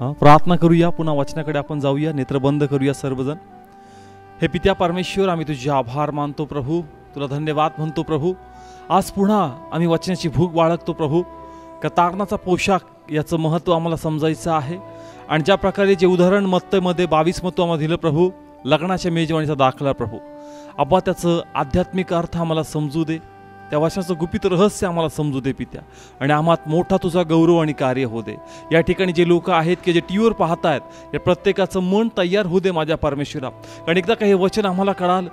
प्रार्थना करूया, पुन्हा वचनाकडे आपण जाऊया, नेत्र बंद करूया सर्वजण. हे पित्या परमेश्वर, आम्ही तुझे आभार मानतो प्रभू, तुला धन्यवाद म्हणतो प्रभू. आज पुन्हा आम्ही वचनाची भूक बाळगतो प्रभू. कतारणाचा पोशाख याचं महत्त्व आम्हाला समजायचं आहे. आणि ज्या प्रकारे जे उदाहरण मत्तेमध्ये 22 महत्त्व आम्हाला दिलं प्रभू, लग्नाच्या मेजवानीचा दाखला प्रभू, आबा त्याचं आध्यात्मिक अर्थ आम्हाला समजू दे, त्या वचनाचं गुपित रहस्य आम्हाला समजू दे पित्या. आणि आम्हात मोठा तुझा गौरव आणि कार्य होऊ दे. या ठिकाणी जे लोक आहेत की जे टीव्हीवर पाहत आहेत, या प्रत्येकाचं मन तयार होऊ दे माझ्या परमेश्वरा. कारण एकदा काही वचन आम्हाला कळाल,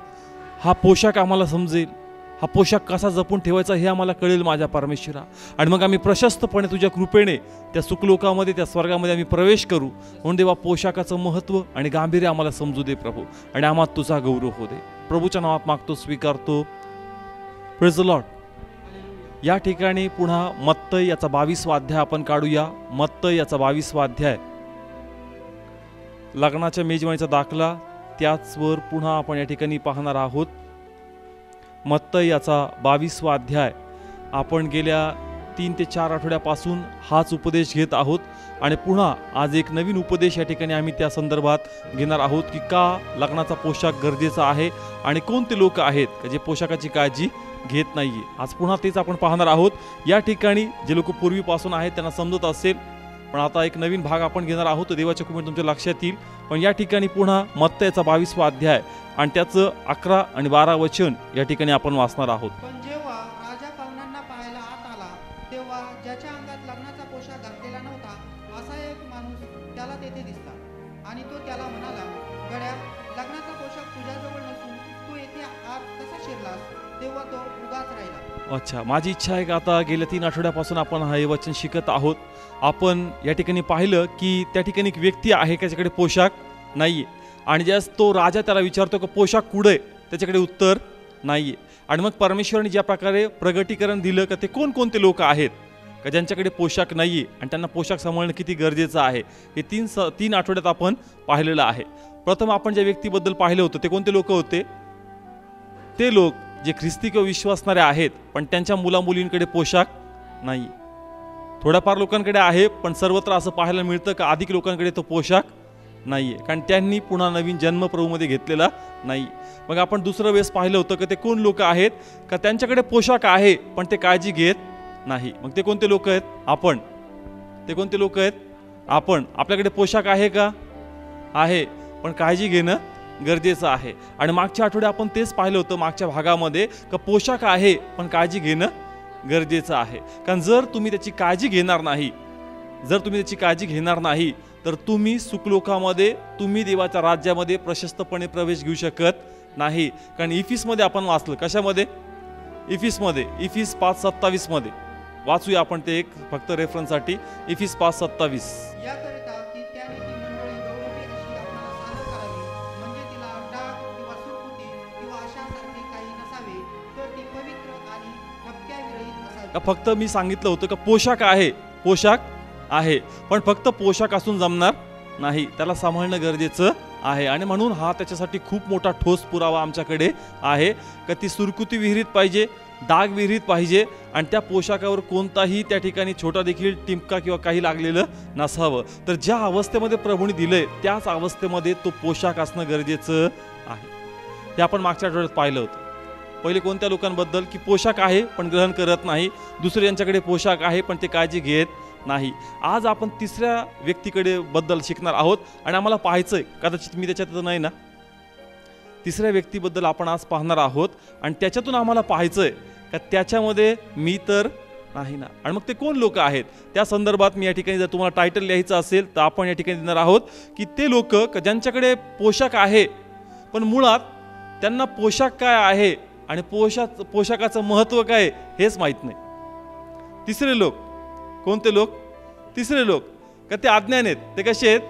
हा पोशाख आम्हाला समजेल, हा पोशाख कसा जपून ठेवायचा हे आम्हाला कळेल माझ्या परमेश्वरा. आणि मग आम्ही प्रशस्तपणे तुझ्या कृपेने त्या सुखलोकामध्ये, त्या स्वर्गामध्ये आम्ही प्रवेश करू. म्हणून देवा, पोशाखाचं महत्त्व आणि गांभीर्य आम्हाला समजू दे प्रभू, आणि आम्हात तुझा गौरव होऊ दे. प्रभूच्या नावात मागतो, स्वीकारतो. Praise the lord. या ठिकाणी पुन्हा मत्तई याचा 22वा अध्याय आपण काढूया. मत्तई याचा 22वा अध्याय, लग्नाच्या मेजवानीचा दाखला, त्याचवर पुन्हा आपण या ठिकाणी पाहणार आहोत. मत्तई याचा 22वा अध्याय. आपण गेल्या 3 ते 4 आठवड्यापासून हाच उपदेश घेत आहोत, आणि पुन्हा आज एक नवीन उपदेश या ठिकाणी आम्ही त्या संदर्भात घेणार आहोत की का लग्नाचा पोशाख गरजेचा आहे आणि कोणते लोक आहेत का जे पोशाखाची काळजी घेत नाहीये. आज पुन्हा तेच आपण पाहणार आहोत. या ठिकाणी जे लोक पूर्वीपासून आहेत त्यांना समजत असेल, पण आता एक नवीन भाग आपण घेणार आहोत. देवाच्या कृपेने तुमच्या लक्षात येईल. पण या ठिकाणी पुन्हा मत्तईचा 22वा अध्याय आणि त्याचं 11 आणि 12 वचन या ठिकाणी आपण वाचणार आहोत. पण जेव्हा राजा पाहुण्यांना पाहायला आत आला, तेव्हा ज्याच्या अंगात लग्नाचा पोशाख घातलेला नव्हता असा एक माणूस त्याला तेथे दिसला. आणि तो त्याला म्हणाला, गड्या, लग्नाचा पोशाख तुझ्याजवळ नसून तू येथे आत कसा शिरलास? तेव्हा तो उगाच राहिला. अच्छा, माझी इच्छा आहे की आता गेल्या 3 आठवड्यापासून आपण हे वचन शिकत आहोत. आपण या ठिकाणी पाहिलं की त्या ठिकाणी एक व्यक्ती आहे, त्याच्याकडे पोशाख नाहीये. आणि ज्यास तो राजा त्याला विचारतो की पोशाख कुठे, त्याच्याकडे उत्तर नाहीये. आणि मग परमेश्वराने ज्या प्रकारे प्रगटीकरण दिलं की ते कोणकोणते लोक आहेत का ज्यांच्याकडे पोशाख नाहीये आणि त्यांना पोशाख सांभाळणं किती गरजेचं आहे, हे 3 आठवड्यात आपण पाहिलेलं आहे. प्रथम आपण ज्या व्यक्तीबद्दल पाहिलं होतं ते कोणते लोक होते? ते लोक जे ख्रिस्ती किंवा विश्वासणारे आहेत, पण त्यांच्या मुलामुलींकडे पोशाख नाही. थोड्याफार लोकांकडे आहे, पण सर्वत्र असं पाहायला मिळतं का अधिक लोकांकडे तो पोशाख नाहीये, कारण त्यांनी पुन्हा नवीन जन्म प्रभूमध्ये घेतलेला नाही. मग आपण दुसरं वेळेस पाहिलं होतं की ते कोण लोक आहेत का त्यांच्याकडे पोशाख आहे पण ते काळजी घेत नाही. मग ते कोणते लोक आहेत? आपण. ते कोणते लोक आहेत? आपण. आपल्याकडे पोशाख आहे का? आहे, पण काळजी घेणं गरजेचं आहे. आणि मागच्या आठवड्यात आपण तेच पाहिलं होतं मागच्या भागामध्ये का पोशाख आहे पण काळजी घेणं गरजेचं आहे. कारण जर तुम्ही त्याची काळजी घेणार नाही, तर तुम्ही सुखलोकामध्ये, तुम्ही देवाच्या राज्यामध्ये प्रशस्तपणे प्रवेश घेऊ शकत नाही. कारण इफिसमध्ये आपण वाचलं, कशामध्ये? इफिसमध्ये, इफिस 5:27 मध्ये वाचूया आपण ते एक फक्त रेफरन्ससाठी. इफिस 5:27. याकरिता की त्याने ती मंडळी गौरवी अशी आपणाला सादर करावी, म्हणजे तिला डाग किंवा सुरकुती किंवा अशासारखे काही नसावे, तर ती पवित्र आणि ठपक्याविरहित असावी. फक्त मी सांगितलं होतं का पोशाख आहे, पण फक्त पोशाख असून जमणार नाही, त्याला सांभाळणं गरजेचं आहे. आणि म्हणून हा त्याच्यासाठी खूप मोठा ठोस पुरावा आमच्याकडे आहे का ती सुरकुती विहिरीत पाहिजे, डाग विहिरीत पाहिजे, आणि त्या पोशाखावर कोणताही त्या ठिकाणी छोटा देखील टिमका किंवा काही लागलेलं नसावं. तर ज्या अवस्थेमध्ये प्रभूने दिलंय त्याच अवस्थेमध्ये तो पोशाख असणं गरजेचं आहे. हे आपण मागच्या आठवड्यात पाहिलं होतं. पहिले कोणत्या लोकांबद्दल की पोशाख आहे पण ग्रहण करत नाही, दुसरे यांच्याकडे पोशाख आहे पण ते काळजी घेत नाही. आज आपण तिसऱ्या व्यक्तीकडे बद्दल शिकणार आहोत आणि आम्हाला पाहायचंय, कदाचित मी त्याच्यात नाही ना, तिसऱ्या व्यक्तीबद्दल आपण आज पाहणार आहोत आणि त्याच्यातून आम्हाला पाहायचंय का त्याच्यामध्ये मी तर नाही ना. आणि मग ते कोण लोक आहेत त्या संदर्भात मी या ठिकाणी, जर तुम्हाला टायटल लिहायचं असेल तर आपण या ठिकाणी देणार आहोत की ते लोक ज्यांच्याकडे पोशाख आहे पण मुळात त्यांना पोशाख काय आहे आणि पोशाखाचं महत्त्व काय हेच माहीत नाही. तिसरे लोक कोणते लोक? तिसरे लोक का ते अज्ञान आहेत. ते कसे आहेत?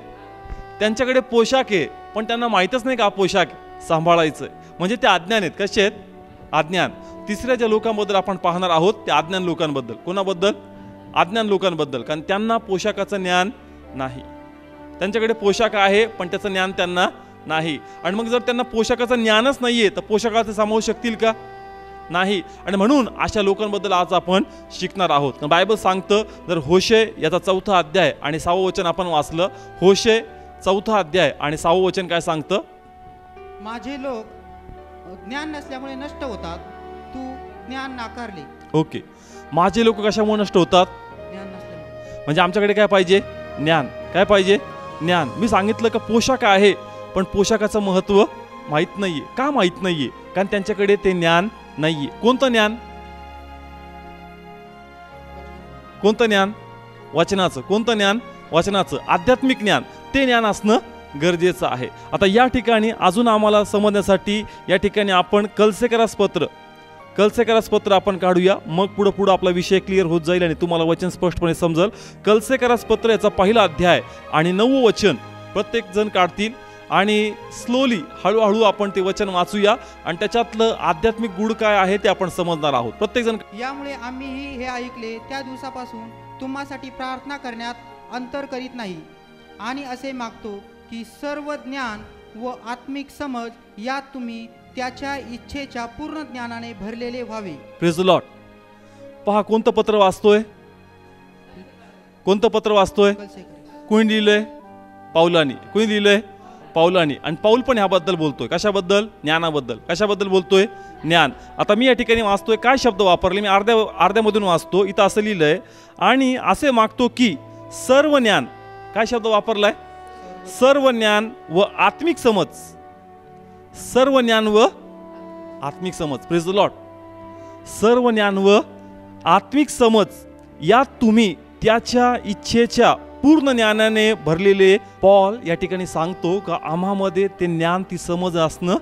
त्यांच्याकडे पोशाख आहे पण त्यांना माहीतच नाही का पोशाख सांभाळायचं, म्हणजे ते अज्ञान आहेत. कसे आहेत? अज्ञान. तिसऱ्या ज्या लोकांबद्दल आपण पाहणार आहोत त्या अज्ञान लोकांबद्दल. कोणाबद्दल? अज्ञान लोकांबद्दल. कारण त्यांना पोशाखाचं ज्ञान नाही. त्यांच्याकडे पोशाख आहे पण त्याचं ज्ञान त्यांना नाही. आणि मग जर त्यांना पोशाखाचं ज्ञानच नाहीये तर पोशाखाचं सामावू शकतील का? नाही. आणि म्हणून अशा लोकांबद्दल आज आपण शिकणार आहोत. कारण बायबल सांगतं, जर होशे याचा 4था अध्याय आणि 6वं वचन आपण वाचलं, होशे 4था अध्याय आणि 6वं वचन काय सांगतं? माझे लोक ज्ञान नसल्यामुळे नष्ट होतात, तू ज्ञान नाकारले. ओके, माझे लोक कशामुळे नष्ट होतात? ज्ञान नसल्यामुळे. म्हणजे आमच्याकडे काय पाहिजे? ज्ञान. काय पाहिजे? ज्ञान. मी सांगितलं का पोशाख आहे, पण पोशाखाचं महत्त्व माहीत नाहीये. का माहीत नाहीये? कारण त्यांच्याकडे ते ज्ञान नाहीये. कोणतं ज्ञान? कोणतं ज्ञान? वचनाचं. कोणतं ज्ञान? वचनाचं. आध्यात्मिक ज्ञान. ते ज्ञान असणं गरजेचं आहे. आता या ठिकाणी अजून आम्हाला समजण्यासाठी या ठिकाणी आपण कलसेकरास पत्र आपण काढूया. मग पुढं आपला विषय क्लिअर होत जाईल आणि तुम्हाला वचन स्पष्टपणे समजेल. कलसेकरास पत्र याचा 1 अध्याय आणि 9वं वचन प्रत्येक जण काढतील आणि स्लोली हळूहळू आपण ते वचन वाचूया आणि त्याच्यातलं आध्यात्मिक गुण काय आहे ते आपण समजणार आहोत. प्रत्येक जण. यामुळे आम्हीही हे ऐकले, त्या दिवसापासून तुम्हासाठी प्रार्थना करण्यात अंतर करीत नाही आणि असे मागतो की सर्व ज्ञान व आत्मिक समज यात तुम्ही त्याच्या इच्छेच्या पूर्ण ज्ञानाने भरलेले व्हावे. Praise the Lord. पहा कोणतं पत्र वाचतोय? कोणतं पत्र वाचतोय? कोणी लिहिलंय? पाऊलानी. कोणी लिहिलंय? पाऊलानी. आणि पाऊल पण ह्याबद्दल बोलतोय. कशाबद्दल? ज्ञानाबद्दल. कशाबद्दल बोलतोय? ज्ञान. आता मी या ठिकाणी वाचतोय, काय शब्द वापरले? मी अर्ध्यामधून वाचतो. इथं असं लिहिलंय, आणि असे मागतो की सर्व ज्ञान. काय शब्द वापरलाय? सर्व ज्ञान व आत्मिक समज. सर्व ज्ञान व आत्मिक समज. Praise the Lord. सर्व ज्ञान व आत्मिक समज यात तुम्ही त्याच्या इच्छेच्या पूर्ण ज्ञानाने भरलेले. पॉल या ठिकाणी सांगतो का आम्हामध्ये ते ज्ञान, ती समज असणं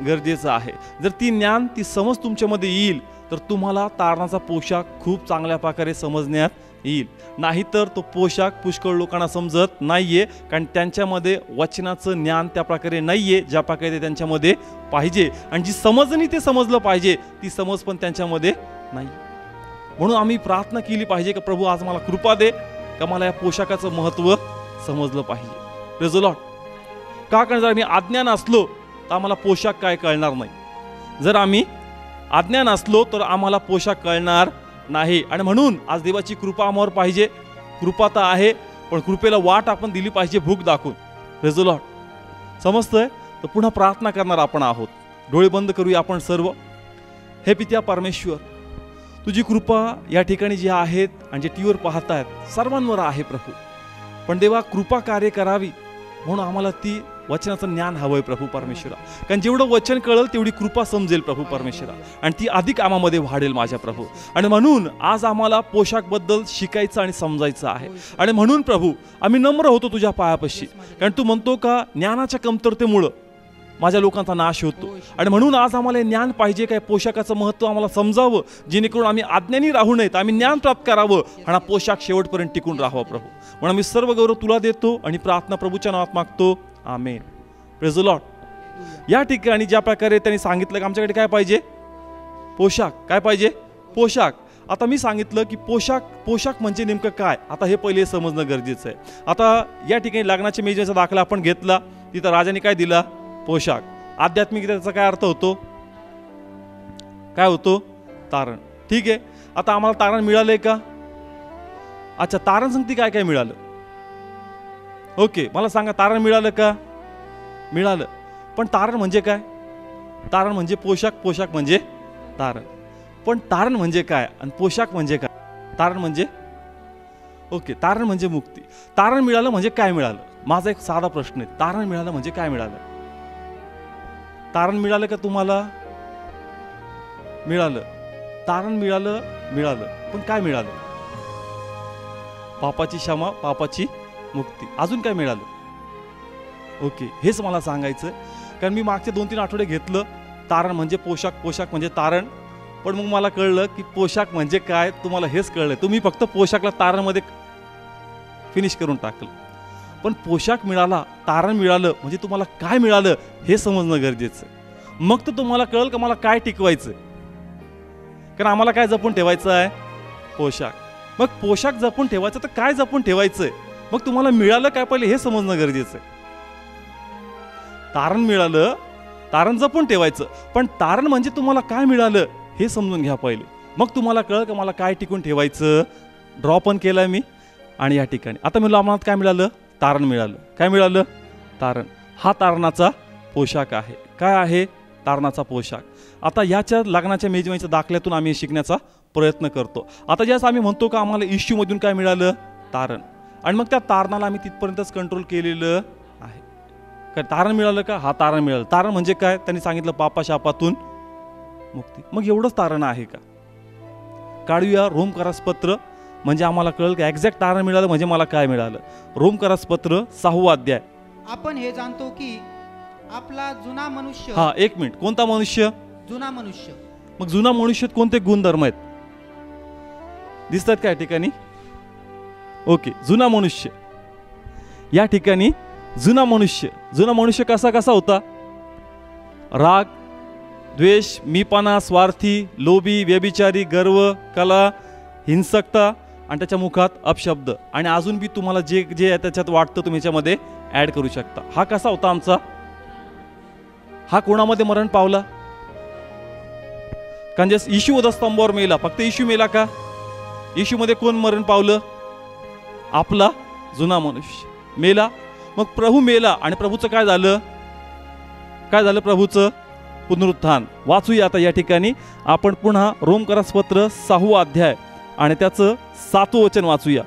गरजेचं आहे. जर ती ज्ञान, ती समज तुमच्यामध्ये येईल तर तुम्हाला तारणाचा पोशाख खूप चांगल्या प्रकारे समजण्यात येईल. नाहीतर तो पोशाख पुष्कळ लोकांना समजत नाहीये, कारण त्यांच्यामध्ये वचनाचं ज्ञान त्या प्रकारे नाहीये ज्या प्रकारे ते त्यांच्यामध्ये पाहिजे. आणि जी समजणी ते समजलं पाहिजे ती समज पण त्यांच्यामध्ये नाही. म्हणून आम्ही प्रार्थना केली पाहिजे की प्रभू आज मला कृपा दे का मला या पोशाखाचं महत्त्व समजलं पाहिजे. Praise the Lord. का? कारण जर आम्ही अज्ञान असलो तर आम्हाला पोशाख काय कळणार नाही. जर आम्ही अज्ञान असलो तर आम्हाला पोशाख कळणार नाही. आणि म्हणून आज देवाची कृपा आम्हावर पाहिजे. कृपा तर आहे, पण कृपेला वाट आपण दिली पाहिजे भूक दाखवून. Praise the Lord. समजतंय? तर पुन्हा प्रार्थना करणार आपण आहोत. डोळे बंद करूया आपण सर्व. हे पित्या परमेश्वर, तुझी कृपा या ठिकाणी जे आहेत आणि जे टीव्हीवर पाहतायत सर्वांवर आहे प्रभू. पण देवा कृपा कार्य करावी म्हणून आम्हाला ती वचनाचं ज्ञान हवंय प्रभू परमेश्वरा. कारण जेवढं वचन कळेल तेवढी कृपा समजेल प्रभू परमेश्वरा, आणि ती अधिक आम्हामध्ये वाढेल माझ्या प्रभू. आणि म्हणून आज आम्हाला पोशाखबद्दल शिकायचं आणि समजायचं आहे. आणि म्हणून प्रभू आम्ही नम्र होतो तुझ्या पायापाशी, कारण तू म्हणतो का ज्ञानाच्या कमतरतेमुळं माझ्या लोकांचा नाश होतो. आणि म्हणून आज आम्हाला ज्ञान पाहिजे, काय पोशाखाचं महत्त्व आम्हाला समजावं, जेणेकरून आम्ही अज्ञानी राहू नयेत, आम्ही ज्ञान प्राप्त करावं आणि पोशाख शेवटपर्यंत टिकून राहावा प्रभू. म्हणून आम्ही सर्व गौरव तुला देतो आणि प्रार्थना प्रभूच्या नावात मागतो. आमेन. Praise the lord. या ठिकाणी ज्या प्रकारे त्यांनी सांगितलं की आमच्याकडे काय पाहिजे? पोशाख. काय पाहिजे? पोशाख. आता मी सांगितलं की पोशाख म्हणजे नेमकं काय, आता हे पहिले समजणं गरजेचं आहे. आता या ठिकाणी लग्नाच्या मेजचा दाखला आपण घेतला, तिथं राजाने काय दिला? पोशाख. आध्यात्मिकतेचा काय अर्थ होतो? काय होतो? तारण. ठीक आहे. आता आम्हाला तारण मिळालंय का? अच्छा, तारण सांगते काय काय मिळालं? ओके, मला सांगा तारण मिळालं का? मिळालं. पण तारण म्हणजे काय? तारण म्हणजे पोशाख, पोशाख म्हणजे तारण. पण तारण म्हणजे काय आणि पोशाख म्हणजे काय? तारण म्हणजे ओके, तारण म्हणजे मुक्ती. तारण मिळालं म्हणजे काय मिळालं? माझा एक साधा प्रश्न आहे. तारण मिळालं म्हणजे काय मिळालं? तारण मिळालं का तुम्हाला? मिळालं. तारण मिळालं. पण काय मिळालं? पापाची क्षमा, पापाची मुक्ती. अजून काय मिळालं? ओके, हेच मला सांगायचं. कारण मी मागचे 2-3 आठवडे घेतलं तारण म्हणजे पोशाख, पोशाख म्हणजे तारण. पण मग मला कळलं की पोशाख म्हणजे काय, तुम्हाला हेच कळलं. तुम्ही फक्त पोशाखला तारणमध्ये फिनिश करून टाकलं. पण पोशाख मिळाला, तारण मिळालं म्हणजे तुम्हाला काय मिळालं हे समजणं गरजेचं. मग तर तुम्हाला कळेल का मला काय टिकवायचं. कारण आम्हाला काय जपून ठेवायचं आहे? पोशाख. मग पोशाख जपून ठेवायचं तर काय जपून ठेवायचंय? मग तुम्हाला मिळालं काय पहिले हे समजणं गरजेचं आहे. तारण मिळालं, तारण जपून ठेवायचं. पण तारण म्हणजे तुम्हाला काय मिळालं हे समजून घ्या पहिले, मग तुम्हाला कळलं का मला काय टिकून ठेवायचं. ड्रॉ पण केलं मी आणि या ठिकाणी आता मी आम्हाला काय मिळालं, तारण मिळालं. काय मिळालं, तारण. हा तारणाचा पोशाख आहे. काय आहे, तारणाचा पोशाख. आता याच्या लग्नाच्या मेजवानीच्या दाखल्यातून आम्ही शिकण्याचा प्रयत्न करतो. आता ज्यास आम्ही म्हणतो का आम्हाला इश्यूमधून काय मिळालं, तारण, आणि मग त्या तारणाला आम्ही तिथपर्यंतच कंट्रोल केलेलं आहे. काय तारण मिळालं का, हा तारण मिळालं. तारण म्हणजे काय, त्यांनी सांगितलं पापा शापातून मुक्ती. मग एवढंच तारण आहे का. काढूया रोमकरासपत्र, म्हणजे आम्हाला कळलं की एक्झॅक्ट तारण मिळालं म्हणजे मला काय मिळालं. रोमकरासपत्र 6वा अध्याय. आपण हे जाणतो की आपला जुना मनुष्य. हा, एक मिनिट. कोणता मनुष्य, जुना मनुष्य. मग जुना मनुष्यात कोणते गुणधर्म आहेत दिसतात का या ठिकाणी. ओके, जुना मनुष्य. या ठिकाणी जुना मनुष्य कसा कसा होता. राग, द्वेष, मीपणा, स्वार्थी, लोभी, व्यभिचारी, गर्व, कला, हिंसकता, आणि त्याच्या मुखात अपशब्द. आणि अजून बी तुम्हाला जे जे त्याच्यात वाटतं तुम्ही याच्यामध्ये ऍड करू शकता. हा कसा होता आमचा. हा कोणामध्ये मरण पावला, कारण जे येशू वधस्तंभावर मेला, फक्त येशू मेला का, येशू मध्ये कोण मरण पावलं, आपला जुना मनुष्य मेला. मग प्रभू मेला आणि प्रभूचं काय झालं, प्रभूचं पुनरुत्थान. वाचूया आता या ठिकाणी आपण पुन्हा रोमकरासपत्र 6वा अध्याय आणि त्याचं 7वं वचन वाचूया.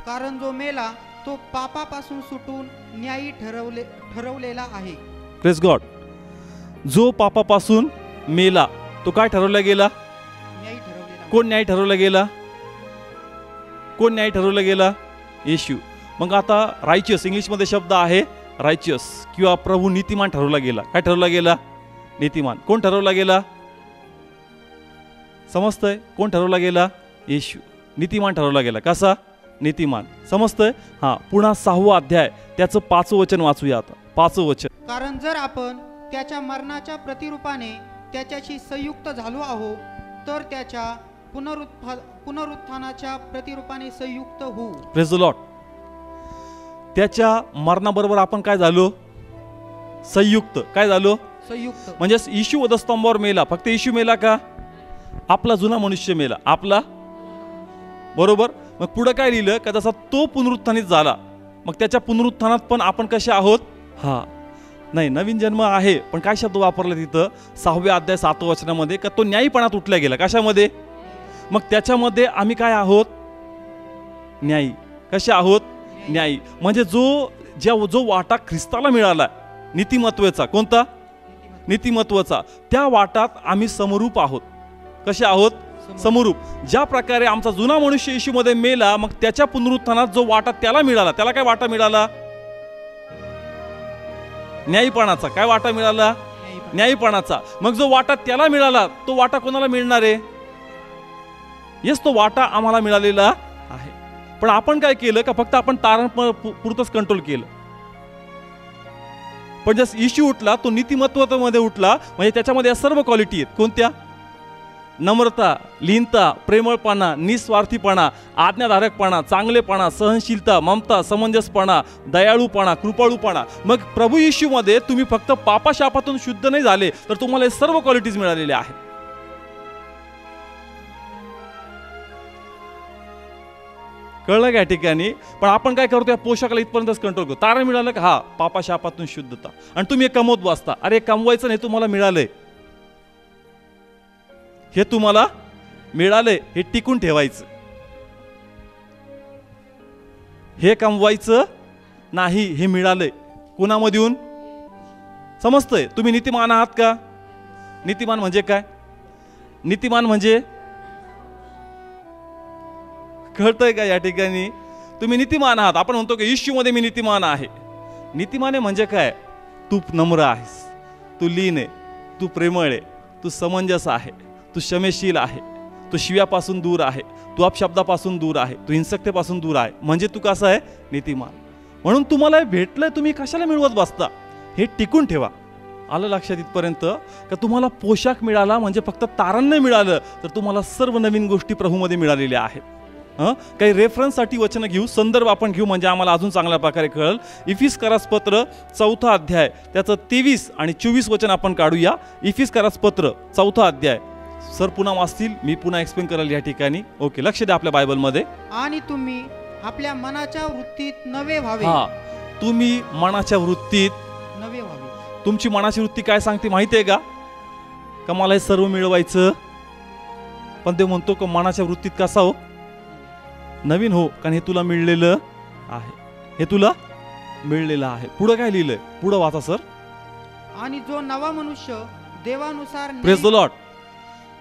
कारण जो मेला तो पापापासून सुटून न्यायी ठरवलेला आहे. Praise God. जो पापापासून मेला तो काय ठरवला गेला, न्यायी ठरवलेला. कोण न्याय ठरवला गेला, येशू. मग आता रायचियस, इंग्लिशमध्ये शब्द आहे रायचियस, किंवा प्रभू नीतिमान ठरवला गेला. काय ठरवला गेला, नीतिमान. कोण ठरवला गेला, समजतंय, कोण ठरवला गेला, येशू. नीतिमान ठरवला गेला. कसा, नीतिमान. समजतंय. हा, पुन्हा 6वा अध्याय त्याचं 5वं वचन वाचूया आता. 5वं वचन. कारण जर आपण त्याच्या मरणाच्या प्रतिरूपाने त्याच्याशी संयुक्त झालो आहोत, तर त्याच्या पुनरुत्थानाच्या प्रतिरूपाने संयुक्त होऊ. Praise the Lord. त्याच्या मरणाबरोबर आपण काय झालो, संयुक्त. काय झालो, संयुक्त. म्हणजे येशू वधस्तंभावर मेला, फक्त येशू मेला का, आपला जुना मनुष्य मेला, आपला. बरोबर. मग पुढे काय लिहिलं का, जसा तो पुनरुत्थानित झाला, मग त्याच्या पुनरुत्थानात पण आपण कसे आहोत. हा, नाही, नवीन जन्म आहे, पण काय शब्द वापरला तिथं 6व्या अध्याय 7व्या वचनामध्ये, का तो न्यायीपणात उठला गेला. कशामध्ये, मग त्याच्यामध्ये आम्ही काय आहोत, न्यायी. कसे आहोत, न्यायी. म्हणजे जो वाटा ख्रिस्ताला मिळाला नीतिमत्वाचा, कोणता, नीतिमत्वाचा, त्या वाटात आम्ही समरूप आहोत. कसे आहोत, समरूप. ज्या प्रकारे आमचा जुना मनुष्य येशूमध्ये मेला, मग त्याच्या पुनरुत्थानात जो वाटा त्याला मिळाला, त्याला काय वाटा मिळाला, न्यायीपणाचा. काय वाटा मिळाला, न्यायीपणाचा. मग जो वाटा त्याला मिळाला, तो वाटा कोणाला मिळणार आहे, येस, तो वाटा आम्हाला मिळालेला आहे. पण आपण काय केलं का, फक्त आपण तारण पुरतच कंट्रोल केलं. पण जस येशू उठला, तो नीतिमत्वामध्ये उठला, म्हणजे त्याच्यामध्ये या सर्व क्वालिटी आहेत. कोणत्या, नम्रता, लीनता, प्रेमळपणा, निस्वार्थीपणा, आज्ञाधारकपणा, चांगलेपणा, सहनशीलता, ममता, समंजसपणा, दयाळूपणा, कृपाळूपणा. मग प्रभू येशूमध्ये तुम्ही फक्त पापाशापातून शुद्ध नाही झाले, तर तुम्हाला हे सर्व क्वालिटीज मिळालेल्या आहेत. कळलं का या ठिकाणी. पण आपण काय करतो, या पोशाखाला इथपर्यंतच कंट्रोल करतो. तारण मिळालं का, हा, पापाशापातून शुद्धता. आणि तुम्ही कमवत बसता, अरे कमवायचं नाही, तुम्हाला मिळालंय, हे तुम्हाला मिळालंय, हे टिकून ठेवायचं, हे कमवायचं नाही, हे मिळालंय. कोणामधून, समजतंय. तुम्ही नीतिमान आहात का. नीतिमान म्हणजे काय, नीतिमान म्हणजे कळतंय का या ठिकाणी. तुम्ही नीतिमान आहात. आपण म्हणतो की येशूमध्ये मी नीतिमान आहे. नीतिमान म्हणजे काय, तू नम्र आहेस, तू लीन आहे, तू प्रेमळ आहे, तू समंजस आहे, तू क्षमेशील आहे, तू शिव्यापासून दूर आहे, तू अपशब्दापासून दूर आहे, तू हिंसकतेपासून दूर आहे. म्हणजे तू कसं आहे, नीतिमान. म्हणून तुम्हाला भेटलंय, तुम्ही कशाला मिळवत बसता, हे टिकून ठेवा. आलं लक्षात इथपर्यंत का तुम्हाला पोशाख मिळाला म्हणजे फक्त तारण नाही मिळालं, तर तुम्हाला सर्व नवीन गोष्टी प्रभूमध्ये मिळालेल्या आहेत. काही रेफरन्ससाठी वचनं घेऊ, संदर्भ आपण घेऊ म्हणजे आम्हाला अजून चांगल्या प्रकारे कळेल. इफिसकारास पत्र 4 अध्याय त्याचं 23 आणि 24 वचन आपण काढूया. इफिसकारास पत्र 4 अध्याय. सर पुन्हा वाचतील, मी पुन्हा एक्सप्लेन करेल या ठिकाणी. ओके, लक्ष द्या आपल्या बायबलमध्ये. आणि तुम्ही आपल्या मनाच्या वृत्तीत नवे व्हावे. हा, तुम्ही मनाच्या वृत्तीत नवे व्हावे. तुमची मनाची वृत्ती काय सांगते माहिती आहे का? का मला हे सर्व मिळवायचं. पण ते म्हणतो का मनाच्या वृत्तीत कसा हो? नवीन हो, कारण हे तुला मिळलेलं आहे. हे तुला मिळलेलं आहे. पुढं काय लिहिलंय? पुढं वाचा सर. आणि जो नवा मनुष्य देवानुसार प्रेज द लॉर्ड.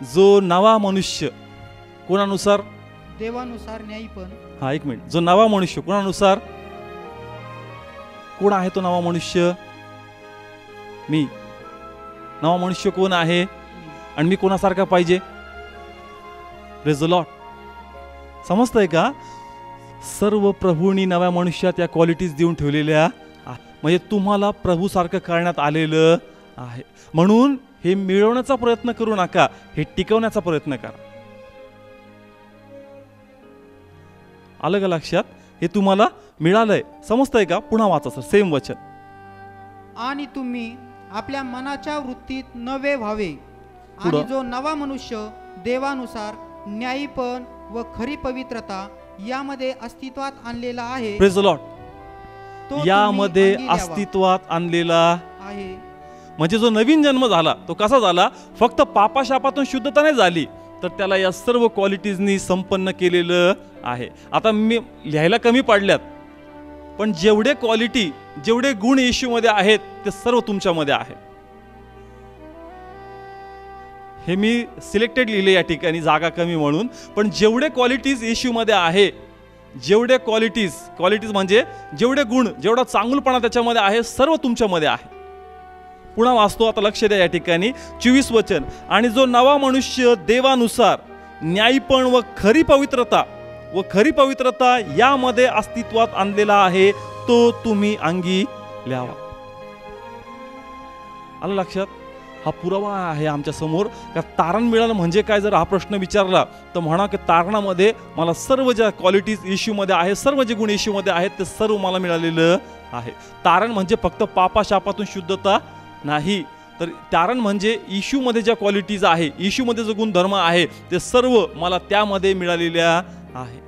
जो नवा मनुष्य कोणानुसार? देवानुसार न्यायीपण. हा, एक मिनिट. जो नवा मनुष्य कोणानुसार? कोण आहे तो नवा मनुष्य? मी. नवा मनुष्य कोण आहे आणि मी कोणासारखा पाहिजे? Praise the Lord. समजतंय का? सर्व प्रभूंनी नव्या मनुष्यात या क्वालिटीज देऊन ठेवलेल्या, म्हणजे तुम्हाला प्रभू सारखं करण्यात आलेलं आहे. म्हणून हे मिळवण्याचा प्रयत्न करू नका, हे टिकवण्याचा प्रयत्न करा. आलं का लक्षात? हे तुम्हाला मिळालंय. समजतंय का? पुन्हा वाचा सर, सेम वचन. आणि तुम्ही आपल्या मनाच्या वृत्तीत नवे व्हावे. पुढं. आणि जो नवा मनुष्य देवानुसार न्यायीपण व खरी पवित्रता यामध्ये अस्तित्वात आणलेला आहे. Praise the Lord. तो तुम्ही यामध्ये अंगी द्यावा. अस्तित्वात आणलेला आहे. म्हणजे जो नवीन जन्म झाला तो कसा झाला? फक्त पापाशापातून शुद्धता नाही झाली, तर त्याला या सर्व क्वालिटीजनी संपन्न केलेलं आहे. आता मी लिहायला कमी पाडल्यात, पण जेवढे क्वालिटी, जेवढे गुण येशूमध्ये आहेत ते सर्व तुमच्यामध्ये आहेत. हे मी सिलेक्टेड लिहिले या ठिकाणी, जागा कमी म्हणून. पण जेवढे क्वालिटीज येशूमध्ये आहे, जेवढे क्वालिटीज म्हणजे जेवढे गुण, जेवढा चांगुलपणा त्याच्यामध्ये आहे, सर्व तुमच्यामध्ये आहे. पुन्हा वाचतो, आता लक्ष द्या या ठिकाणी 24 वचन. आणि जो नवा मनुष्य देवानुसार न्यायीपण व खरी पवित्रता यामध्ये अस्तित्वात आणलेला आहे, तो तुम्ही अंगी ल्यावा. आलं लक्षात? हा पुरावा आहे आमच्या समोर. का तारण मिळालं म्हणजे काय? जर हा प्रश्न विचारला तर म्हणा की तारणामध्ये मला सर्व ज्या क्वालिटीज येशूमध्ये आहे, सर्व जे गुण येशूमध्ये आहेत ते सर्व मला मिळालेलं आहे. तारण म्हणजे फक्त पापाशापातून शुद्धता नाही, तर तारण म्हणजे येशूमध्ये ज्या क्वालिटीज आहे, येशूमध्ये जो गुणधर्म आहे, ते सर्व मला त्यामध्ये मिळालेल्या आहे.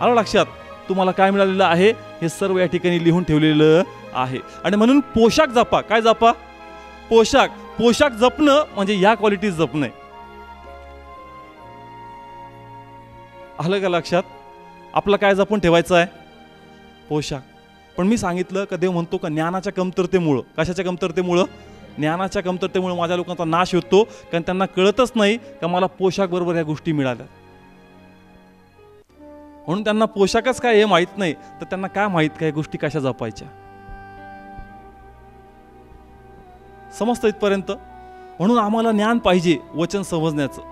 आलं लक्षात? तुम्हाला काय मिळालेलं आहे हे सर्व या ठिकाणी लिहून ठेवलेलं आहे. आणि म्हणून पोशाख जपा. काय जपा? पोशाख जपणं म्हणजे ह्या क्वालिटीज जपणं. आलं का लक्षात? आपलं काय जपून ठेवायचं आहे? पोशाख. पण मी सांगितलं का देव म्हणतो का ज्ञानाच्या कमतरतेमुळं, कशाच्या कमतरतेमुळं? ज्ञानाच्या कमतरतेमुळे माझ्या लोकांचा नाश होतो, कारण त्यांना कळतच नाही का मला पोशाख बरोबर या गोष्टी मिळाल्या. म्हणून त्यांना पोशाखच काय हे माहीत नाही, तर त्यांना काय माहीत काय गोष्टी कशा जपायच्या. समजतं इथपर्यंत? म्हणून आम्हाला ज्ञान पाहिजे वचन समजण्याचं,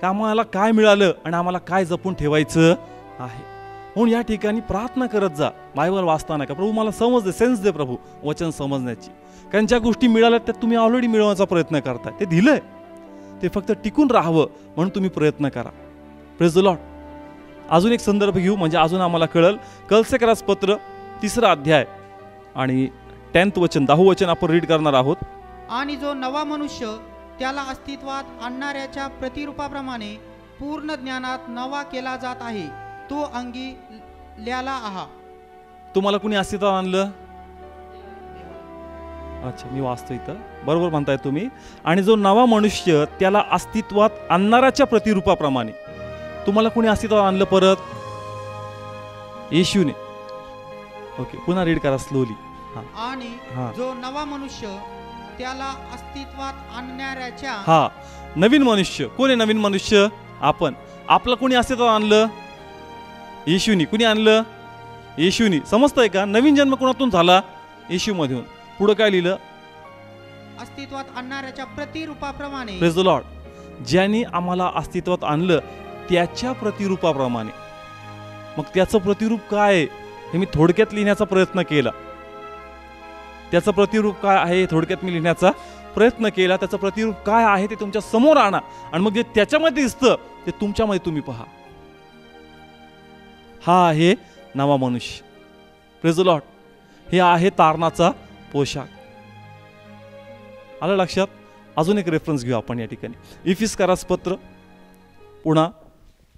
का आम्हाला काय मिळालं आणि आम्हाला काय जपून ठेवायचं आहे. म्हणून या ठिकाणी प्रार्थना करत जा बायबल वाचताना, का प्रभू मला समज दे, सेन्स दे प्रभू वचन समजण्याची. कारण ज्या गोष्टी मिळाल्या त्या तुम्ही ऑलरेडी मिळवण्याचा प्रयत्न करताय, ते दिलंय, ते फक्त टिकून राहावं म्हणून तुम्ही प्रयत्न करा. Praise the Lord. अजून एक संदर्भ घेऊ म्हणजे अजून आम्हाला कळल. कलसेकरास पत्र 3 अध्याय आणि 10th वचन, 10 वचन आपण रीड करणार आहोत. आणि जो नवा मनुष्य त्याला अस्तित्वात आणणाऱ्याच्या प्रतिरूपाप्रमाणे पूर्ण ज्ञानात नवा केला जात आहे, तो अंगी ल्याला आहा. तुम्हाला कुणी अस्तित्वात आणलं? अच्छा, मी वाचतो इथं, बरोबर म्हणताय तुम्ही. आणि जो नवा मनुष्य त्याला अस्तित्वात आणणाऱ्याच्या प्रतिरूपाप्रमाणे, तुम्हाला कुणी अस्तित्वात आणलं? परत येशूने. ओके, पुन्हा रीड करा स्लोली. आणि जो नवा मनुष्य त्याला अस्तित्वात आणणाऱ्याच्या. हा, नवीन मनुष्य. कोण आहे नवीन मनुष्य? आपण. आपलं कोणी अस्तित्वात आणलं? येशूनी. कुणी आणलं? येशूनी. समजतंय का? नवीन जन्म कोणातून झाला? येशू मधून. पुढे काय लिहिलं? अस्तित्वात आणणाऱ्याच्या प्रतिरूपाप्रमाणे. Praise the lord. ज्यांनी आम्हाला अस्तित्वात आणलं त्याच्या प्रतिरूपाप्रमाणे. मग त्याचं प्रतिरूप काय हे मी थोडक्यात लिहिण्याचा प्रयत्न केला. त्याचं प्रतिरूप काय आहे थोडक्यात मी लिहिण्याचा प्रयत्न केला. त्याचं प्रतिरूप काय आहे ते तुमच्या समोर आणा, आणि मग जे त्याच्यामध्ये दिसतं ते तुमच्यामध्ये तुम्ही पहा. हा आहे नवा मनुष्य. Praise the Lord. हे आहे तारणाचा पोशाख. आलं लक्षात? अजून एक रेफरन्स घेऊ आपण या ठिकाणी. इफिसकारास पत्र पुन्हा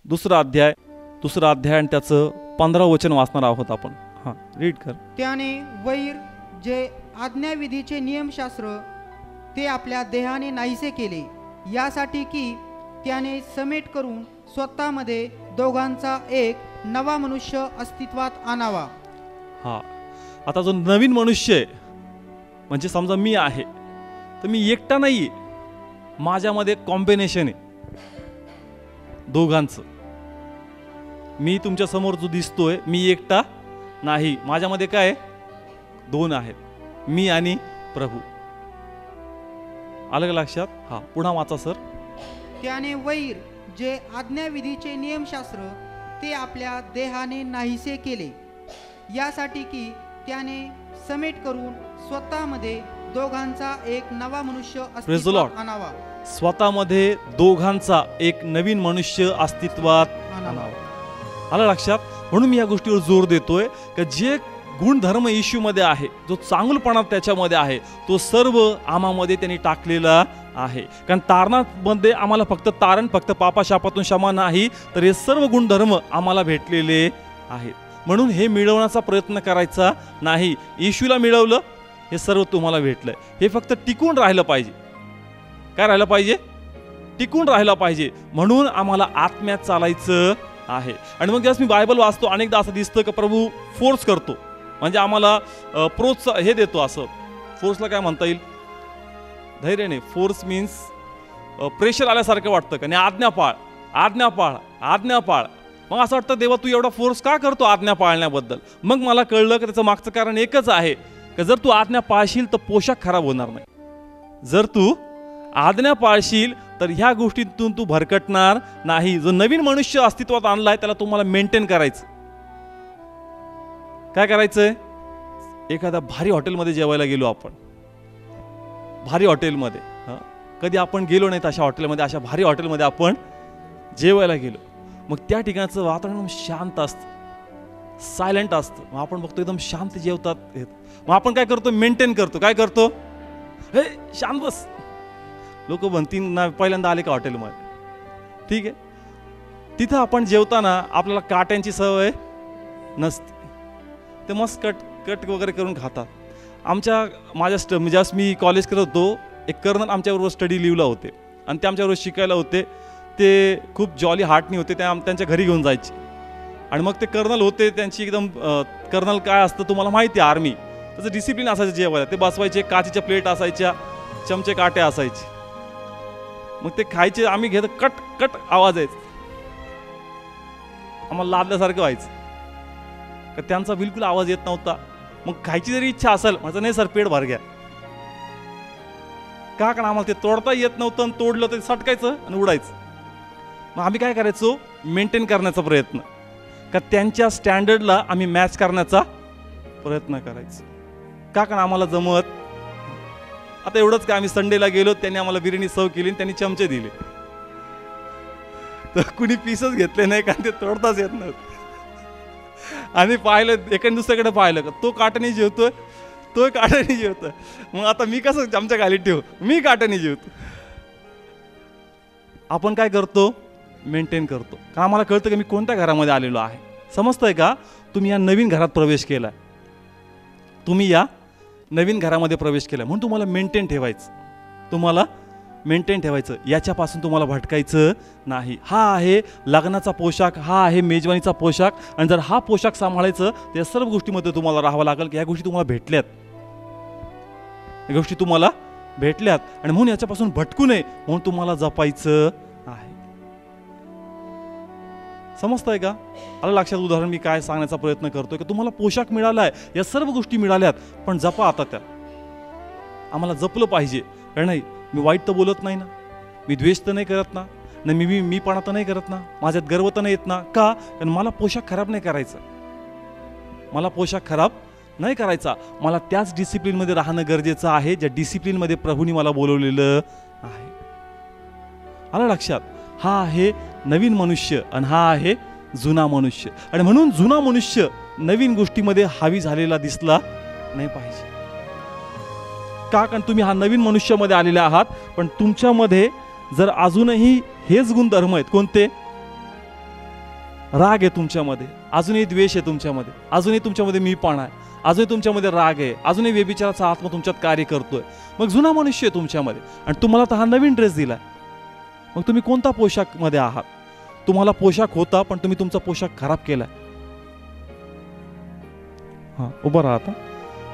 दुसरा अध्याय आणि त्याचं 15 वचन वाचणार आहोत आपण. हां, रीड कर. त्याने वैर जे आज्ञाविधीचे नियमशास्त्र ते आपल्या देहाने नाहीसे केले, यासाठी की त्याने समेट करून स्वतःमध्ये दोघांचा एक नवा मनुष्य अस्तित्वात आणावा. हा, आता जो नवीन मनुष्य आहे, म्हणजे समजा मी आहे, तर मी एकटा नाही आहे, माझ्यामध्ये कॉम्बिनेशन आहे दोघांचं. मी तुमच्या समोर जो दिसतोय, मी एकटा नाही, माझ्यामध्ये काय दोन आहेत, मी आणि प्रभू. आलं का लक्षात? हा, पुन्हा वाचा सर. त्याने वैर जे आज्ञाविधीचे नियमशास्त्र ते आपल्या देहाने नाहीसे केले, यासाठी की त्याने समेट करून स्वतःमध्ये दोघांचा एक नवा मनुष्य अस्तित्वात आणावा. स्वतःमध्ये दोघांचा एक नवीन मनुष्य अस्तित्वात आणावा. आलं लक्षात? म्हणून मी या गोष्टीवर जोर देतोय की जे गुणधर्म येशूमध्ये आहे, जो चांगलपणा त्याच्यामध्ये आहे, तो सर्व आम्हामध्ये त्यांनी टाकलेला आहे. कारण तारणामध्ये आम्हाला फक्त पापाशापातून क्षमा नाही, तर हे सर्व गुणधर्म आम्हाला भेटलेले आहेत. म्हणून हे मिळवण्याचा प्रयत्न करायचा नाही. येशूला मिळवलं, हे सर्व तुम्हाला भेटलंय. हे फक्त टिकून राहिलं पाहिजे. काय राहिलं पाहिजे? टिकून राहिलं पाहिजे. म्हणून आम्हाला आत्म्यात चालायचं आहे. आणि मग जेव्हा मी बायबल वाचतो, अनेकदा असं दिसतं की प्रभू फोर्स करतो, म्हणजे आम्हाला प्रोत्साहन हे देतो. असं फोर्सला काय म्हणता येईल? धैर्य नाही. फोर्स मीन्स प्रेशर आल्यासारखं वाटतं का नाही, आज्ञा पाळ, आज्ञा पाळ, आज्ञा पाळ. मग असं वाटतं देवा तू एवढा फोर्स का करतो आज्ञा पाळण्याबद्दल? मग मला कळलं की त्याचं मागचं कारण एकच आहे की जर तू आज्ञा पाळशील तर पोशाख खराब होणार नाही. जर तू आज्ञा पाळशील तर ह्या गोष्टीतून तू भरकटणार नाही. जो नवीन मनुष्य अस्तित्वात आणलाय त्याला तुम्हाला मेंटेन करायचं. काय करायचंय? एखाद्या भारी हॉटेलमध्ये जेवायला गेलो आपण, भारी हॉटेलमध्ये, कधी आपण गेलो नाही अशा हॉटेलमध्ये, अशा भारी हॉटेलमध्ये आपण जेवायला गेलो. मग त्या ठिकाणचं वातावरण शांत असतं, सायलेंट असतं. मग आपण बघतो एकदम शांत जेवतात. मग आपण काय करतो? मेंटेन करतो. काय करतो? हे शांत बस. लोक म्हणतील ना पहिल्यांदा आले का हॉटेलमध्ये, ठीक आहे. तिथं आपण जेवताना आपल्याला काट्यांची सवय नसते, ते मस्त कट वगैरे करून खातात. ज्यावेळेस मी कॉलेज करत होतो, एक कर्नल आमच्याबरोबर स्टडी लिव्हला होते आणि ते आमच्याबरोबर शिकायला होते. ते खूप जॉली हार्टनी होते. त्यांच्या घरी घेऊन जायचे. आणि मग ते कर्नल होते, त्यांची एकदम कर्नल काय असतं तुम्हाला माहिती आहे, आर्मी, त्याचं डिसिप्लिन असायचं जेवायला. ते बसवायचे, काचेच्या प्लेट असायच्या, चमचे काटे असायचे. मग ते खायचे, आम्ही घेतो, कट कट आवाज यायचा. आम्हाला लादल्यासारखं व्हायचं, का त्यांचा बिलकुल आवाज येत नव्हता. मग खायची जरी इच्छा असेल, माझं नाही सर पेट भर घ्या. का? कारण आम्हाला ते तोडता येत नव्हतं, आणि तोडलं तर सटकायचं आणि उडायचं. मग आम्ही काय करायचो? मेंटेन करण्याचा प्रयत्न, का त्यांच्या स्टँडर्डला आम्ही मॅच करण्याचा प्रयत्न करायचो. का? कारण आम्हाला जमत. आता एवढंच का, आम्ही संडेला गेलो, त्यांनी आम्हाला बिर्याणी सर्व केली आणि त्यांनी चमचे दिले, तर कुणी पीसच घेतले नाही, कारण ते तोडताच येत नव्हतं. आणि पाहिलं एका दुसऱ्याकडे पाहिलं का तो काट्याने जेवतोय, तो काट्याने जेवतोय. मग आता मी कसं चमचा खाली ठेवू? मी काट्याने जेवतो. आपण काय करतो? मेंटेन करतो. कारण आम्हाला कळतं की मी कोणत्या घरामध्ये आलेलो आहे. समजतंय का? तुम्ही या नवीन घरात प्रवेश केलाय, तुम्ही या नवीन घरामध्ये प्रवेश केला, म्हणून तुम्हाला मेंटेन ठेवायचं. याच्यापासून तुम्हाला भटकायचं नाही. हा आहे लग्नाचा पोशाख, हा आहे मेजवानीचा पोशाख. आणि जर हा पोशाख सांभाळायचं तर या सर्व गोष्टीमध्ये तुम्हाला राहावं लागेल, की या गोष्टी तुम्हाला भेटल्यात, आणि म्हणून याच्यापासून भटकू नये, म्हणून तुम्हाला जपायचं आहे. समजतंय का? आलं लक्षात? उदाहरण मी काय सांगण्याचा प्रयत्न करतोय की तुम्हाला पोशाख मिळालाय, या सर्व गोष्टी मिळाल्यात, पण जपा आता त्या. आम्हाला जपलं पाहिजे. कारण नाही, मी वाईट तर बोलत नाही ना, मी द्वेष तर नाही करत ना, मीपणा तर नाही करत ना, माझ्यात गर्व तर नाही येत ना. का? कारण मला पोशाख खराब नाही करायचा. मला त्याच डिसिप्लिनमध्ये राहणं गरजेचं आहे, ज्या डिसिप्लिनमध्ये प्रभूंनी मला बोलवलेलं आहे. आलं लक्षात? हा आहे नवीन मनुष्य आणि हा आहे जुना मनुष्य. आणि म्हणून जुना मनुष्य नवीन गोष्टीमध्ये हावी झालेला दिसला नाही पाहिजे. का? कारण तुम्ही हा नवीन मनुष्यामध्ये आलेले आहात, पण तुमच्यामध्ये जर अजूनही हेच गुणधर्म आहेत. कोणते? राग आहे तुमच्यामध्ये, अजूनही द्वेष आहे तुमच्यामध्ये, अजूनही तुमच्यामध्ये मीपणा आहे, अजूनही तुमच्यामध्ये राग आहे, अजूनही व्यभिचाराचा आत्मा तुमच्यात कार्य करतोय. मग जुना मनुष्य आहे तुमच्यामध्ये, आणि तुम्हाला तर हा नवीन ड्रेस दिलाय. मग तुम्ही कोणता पोशाख मध्ये आहात? तुम्हाला पोशाख होता, पण तुम्ही तुमचा पोशाख खराब केलाय. हा, उभं राहा.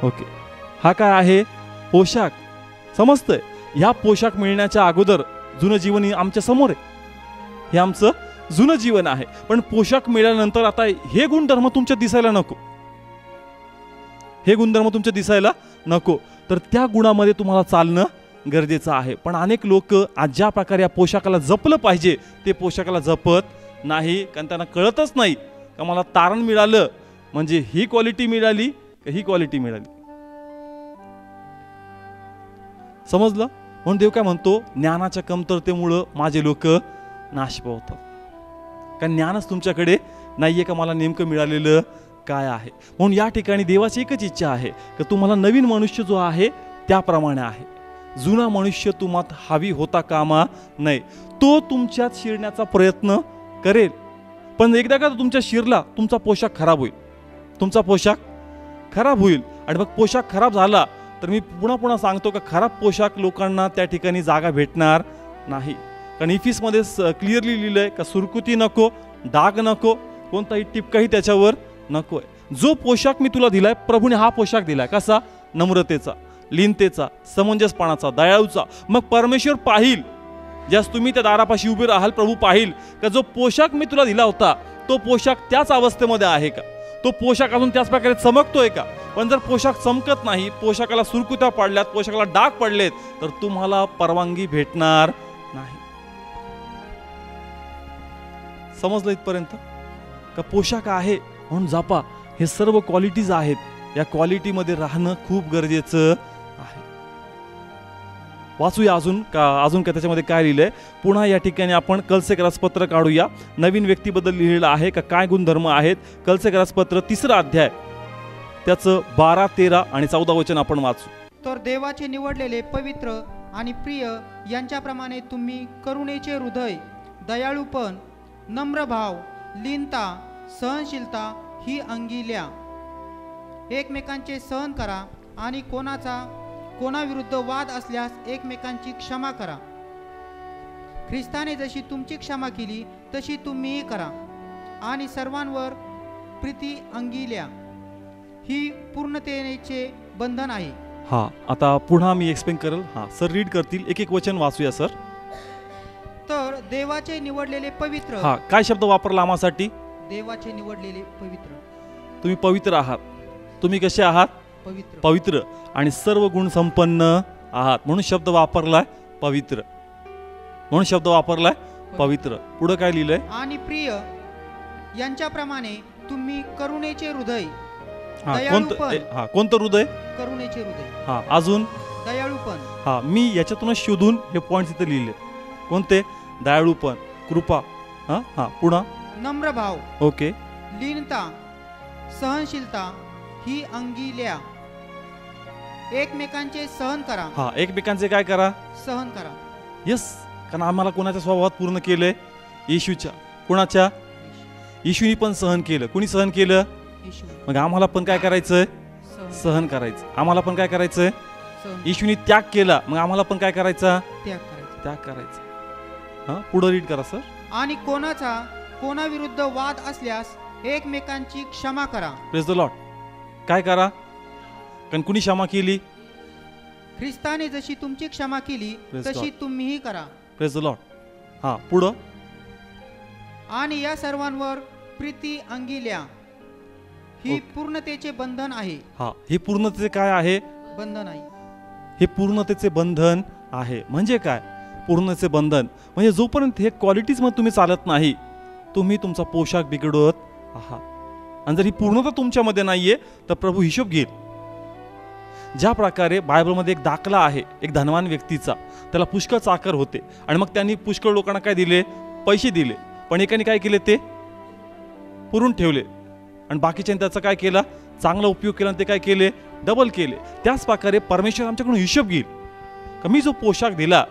ओके, हा काय आहे? पोशाख. समजतंय? ह्या पोशाख मिळण्याच्या अगोदर जुनं जीवन आमच्या समोर आहे. हे आमचं जुनं जीवन आहे. पण पोशाख मिळाल्यानंतर आता हे गुणधर्म तुमच्यात दिसायला नको. हे गुणधर्म तुमच्या दिसायला नको. तर त्या गुणामध्ये तुम्हाला चालणं गरजेचं आहे. पण अनेक लोक आज ज्या प्रकारे या पोशाखाला जपलं पाहिजे ते पोशाखाला जपत नाही. कारण त्यांना कळतच नाही का मला तारण मिळालं म्हणजे ही क्वालिटी मिळाली का ही क्वालिटी मिळाली. समजलं? म्हणून देव काय म्हणतो? ज्ञानाच्या कमतरतेमुळं माझे लोक नाश पावतात. कारण ज्ञानच तुमच्याकडे नाहीये का मला नेमकं मिळालेलं काय आहे. म्हणून या ठिकाणी देवाची एकच इच्छा आहे की तुम्हाला नवीन मनुष्य जो आहे त्याप्रमाणे आहे. जुना मनुष्य तुम्हात हावी होता कामा नाही. तो तुमच्यात शिरण्याचा प्रयत्न करेल, पण एकदा का तुमच्या शिरला तुमचा पोशाख खराब होईल. तुमचा पोशाख खराब होईल. आणि मग पोशाख खराब झाला तर मी पुन्हा सांगतो का खराब पोशाख लोकांना त्या ठिकाणी जागा भेटणार नाही. कारण इफिसमध्ये क्लिअरली लिहिलंय का सुरकुती नको, डाग नको, कोणताही टिपकाही त्याच्यावर नकोय. जो पोशाख मी तुला दिलाय, प्रभूने हा पोशाख दिलाय. कसा? नम्रतेचा, लीनतेचा, समंजसपणाचा, दयाळूचा. मग परमेश्वर पाहिल, ज्यास तुम्ही त्या दारापाशी उभे राहाल, प्रभू पाहिल का जो पोशाख मी तुला दिला होता तो पोशाख त्याच अवस्थेमध्ये आहे का, तो पोशाख अजून त्याच प्रकारे चमकतोय का. पण जर पोशाख चमकत नाही, पोशाखाला सुरकुत्या पडल्यात, पोशाखाला डाग पडलेत, तर तुम्हाला परवानगी भेटणार नाही. समजलं इथपर्यंत? का पोशाख आहे म्हणून जपा. हे सर्व क्वालिटीज आहेत, या क्वालिटीमध्ये राहणं खूप गरजेचं आहे. वाचूया अजून का त्याच्यामध्ये काय लिहिलंय. पुन्हा या ठिकाणी आपण कलसेकरास पत्र काढूया. नवीन व्यक्तीबद्दल लिहिलेलं आहे का काय गुणधर्म आहेत. कलसेकरास पत्र 3 अध्याय त्याचं 12, 13 आणि 14 वचन आपण वाचू. तर देवाचे निवडलेले पवित्र आणि प्रिय यांच्याप्रमाणे तुम्ही करुणेचे हृदय, दयाळूपण, नम्र भाव, लीनता, सहनशीलता ही अंगी ल्या. एकमेकांचे सहन करा आणि कोणाविरुद्ध वाद असल्यास एकमेकांची क्षमा करा. ख्रिस्ताने जशी तुमची क्षमा केली तशी तुम्हीही करा. आणि सर्वांवर प्रीती अंगी ल्या. ही पूर्णतेचे बंधन आहे. हा, आता पुन्हा मी एक्सप्लेन करेल. हा सर रीड करतील. एक वचन वाचूया सर. तर देवाचे निवडलेले पवित्र. हा, काय शब्द वापरला आम्हासाठी? देवाचे निवडलेले पवित्र. तुम्ही पवित्र आहात. तुम्ही कसे आहात? पवित्र. पवित्र आणि सर्व गुण संपन्न आहात. म्हणून शब्द वापरलाय पवित्र. म्हणून शब्द वापरलाय पवित्र. पुढे काय लिहिलंय? आणि प्रिय यांच्याप्रमाणे तुम्ही करुणेचे हृदय, कोणतं हृदय? करुणेचे हृदय. हा, अजून दयाळूपण. हा, मी याच्यातूनच शोधून हे पॉइंट इथे लिहिले. कोणते? दयाळूपण, कृपा. हा हा, पुन्हा नम्र भाव. ओके. लीनता, सहनशीलता ही अंगी ल्या. एकमेकांचे सहन करा. हा, एकमेकांचे काय करा? सहन करा. यस, कारण आम्हाला कोणाच्या स्वभावात पूर्ण केलंय? येशूच्या. कोणाच्या? येशूनी पण सहन केलं. कुणी सहन केलं? येशू. मग आम्हाला पण काय करायचंय? सहन करायचं. आम्हाला पण काय करायचंय? येशूनी त्याग केला, मग आम्हाला पण काय करायचा? त्याग करायचा. हा, पुढे रीड करा सर. आणि कोणाविरुद्ध वाद असल्यास एकमेकांची क्षमा करा. Praise the Lord. काय करा? कारण कुणी क्षमा केली? ख्रिस्ताने जशी तुमची क्षमा केली तशी तुम्हीही करा. Praise the Lord. हा, पुढं. आणि या सर्वांवर प्रीती अंगी ल्या. ही पूर्णतेचे बंधन आहे. हा, हे पूर्णतेचे काय आहे? बंधन आहे. हे पूर्णतेचे बंधन आहे. म्हणजे काय? पूर्णतेचे बंधन म्हणजे जोपर्यंत हे क्वालिटीज मध्ये तुम्ही चालत नाही, तुम्ही तुमचा पोशाख बिघडवत आहात. आणि जर ही पूर्णता तुमच्यामध्ये नाहीये तर प्रभू हिशोब घेईल. ज्या प्रकारे बायबलमध्ये एक दाखला आहे एक धनवान व्यक्तीचा, त्याला पुष्कळ चाकर होते आणि मग त्यांनी पुष्कळ लोकांना काय दिले? पैसे दिले. पण एकाने काय केले? ते पुरून ठेवले आणि बाकीच्यांनी त्याचा काय केला, चांगला उपयोग केला आणि ते काय केले, डबल केले. त्याच प्रकारे परमेश्वर आमच्याकडून हिशोब घेईल का मी जो पोशाख दिला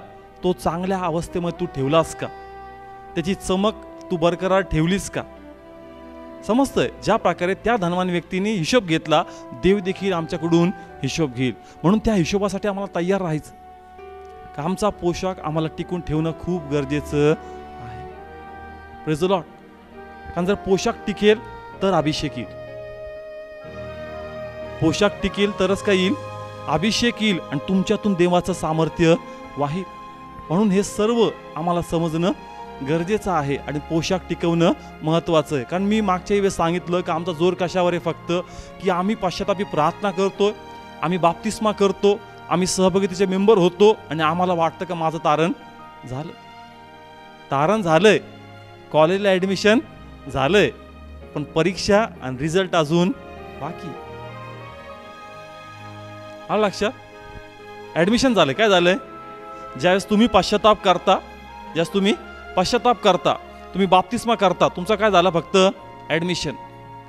तो चांगल्या अवस्थेमध्ये तू ठेवलास का, त्याची चमक तू बरकरार ठेवलीस का. समजतंय, ज्या प्रकारे त्या धनवान व्यक्तीने हिशोब घेतला, देव देखील आमच्याकडून हिशोब घेईल. म्हणून त्या हिशोबासाठी आम्हाला तयार राहायचं का आमचा पोशाख आम्हाला टिकून ठेवणं खूप गरजेचं आहे. Praise the Lord. कारण जर पोशाख टिकेल तर अभिषेक येईल, पोशाख टिकेल तरच काय येईल, अभिषेक येईल आणि तुमच्यातून देवाचं सामर्थ्य वाहील. म्हणून हे सर्व आम्हाला समजणं गरजेचं आहे आणि पोशाख टिकवणं महत्त्वाचं आहे. कारण मी मागच्या वेळेस सांगितलं की आमचा जोर कशावर आहे, फक्त की आम्ही पश्चातापी प्रार्थना करतो, आम्ही बाप्तिस्मा करतो, आम्ही सहभागितीचे मेंबर होतो आणि आम्हाला वाटतं का माझं तारण झालं. तारण झालंय, कॉलेजला ॲडमिशन झालंय, पण परीक्षा आणि रिझल्ट अजून बाकी. आलं लक्षात. ॲडमिशन झालंय, काय झालंय, ज्यावेळेस तुम्ही पश्चाताप करता, ज्यावेळेस तुम्ही पश्चाताप करता, तुम्ही बाप्तिस्मा करता, तुमचा काय झाला, फक्त ॲडमिशन.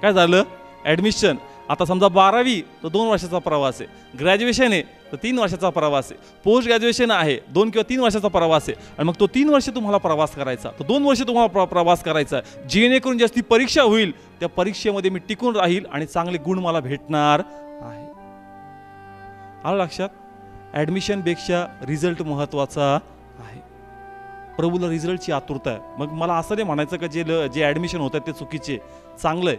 काय झालं, ॲडमिशन. आता समजा 12वी तर 2 वर्षाचा प्रवास आहे, ग्रॅज्युएशन आहे तर 3 वर्षाचा प्रवास आहे, पोस्ट ग्रॅज्युएशन आहे 2 किंवा 3 वर्षाचा प्रवास आहे आणि मग तो 3 वर्ष तुम्हाला प्रवास करायचा, तो 2 वर्ष तुम्हाला प्रवास करायचा, जेणेकरून जास्ती परीक्षा होईल त्या परीक्षेमध्ये मी टिकून राहील आणि चांगले गुण मला भेटणार आहे. आलं लक्षात. ॲडमिशनपेक्षा रिझल्ट महत्त्वाचा आहे. प्रभूला रिझल्टची आतुरता आहे. मग मला असं नाही म्हणायचं का जे ॲडमिशन होत आहेत ते चुकीचे, चांगलं आहे.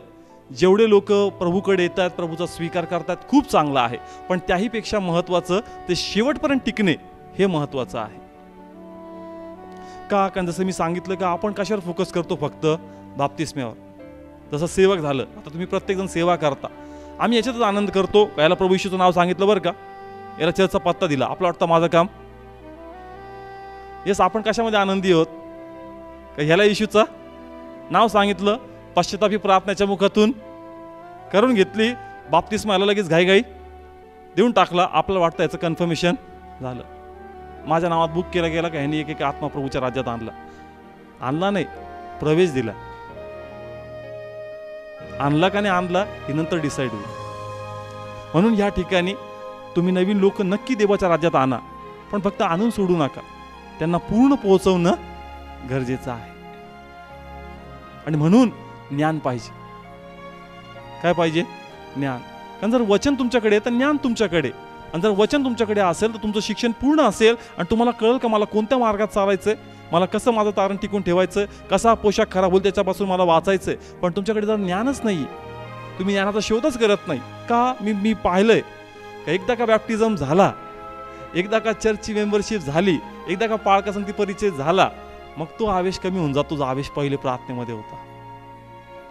जेवढे लोक प्रभूकडे येतात, प्रभूचा स्वीकार करतात, खूप चांगलं आहे, पण त्याहीपेक्षा महत्त्वाचं ते शेवटपर्यंत टिकणे हे महत्त्वाचं आहे. का, कारण जसं मी सांगितलं का आपण कशावर फोकस करतो, फक्त बाप्तिस्म्यावर. जसं सेवक झालं, आता तुम्ही प्रत्येकजण सेवा करता, आम्ही याच्यातच आनंद करतो. याला प्रभू येशूचं नाव सांगितलं बरं का, याला चर्चचा पत्ता दिला, आपलं वाटतं माझं काम. येस, आपण कशामध्ये आनंदी आहोत का, ह्याला येशूचं नाव सांगितलं, पश्चातापी प्रार्थनेच्या मुखातून करून घेतली, बाप्तिस्माला लगेच घाईघाई देऊन टाकला, आपल्याला वाटतं याचं कन्फर्मेशन झालं, माझ्या नावात बुक केला गेला का, ह्यांनी एक आत्मा प्रभूच्या राज्यात आणला नाही, प्रवेश दिला. आणला का नाही आणला हे नंतर डिसाईड होईल. म्हणून या ठिकाणी तुम्ही नवीन लोक नक्की देवाच्या राज्यात आणा, पण फक्त आणून सोडू नका, त्यांना पूर्ण पोहोचवणं गरजेचं आहे. आणि म्हणून ज्ञान पाहिजे. काय पाहिजे, ज्ञान. कारण जर वचन तुमच्याकडे तर ज्ञान तुमच्याकडे, आणि जर वचन तुमच्याकडे असेल तर तुमचं शिक्षण पूर्ण असेल आणि तुम्हाला कळेल का मला कोणत्या मार्गात चालायचंय, मला कसं माझं तारण टिकून ठेवायचं, कसा पोशाख खराब होईल त्याच्यापासून मला वाचायचंय. पण तुमच्याकडे जर ज्ञानच नाही, तुम्ही ज्ञानाचा शोधच करत नाही का. मी पाहिलंय का, एकदा का बॅप्टिझम झाला, एकदा का चर्चची मेंबरशिप झाली, एकदा का पाळका संगती परिचय झाला, मग तो आवेश कमी होऊन जातो जो आवेश पहिले प्रार्थनेमध्ये होता.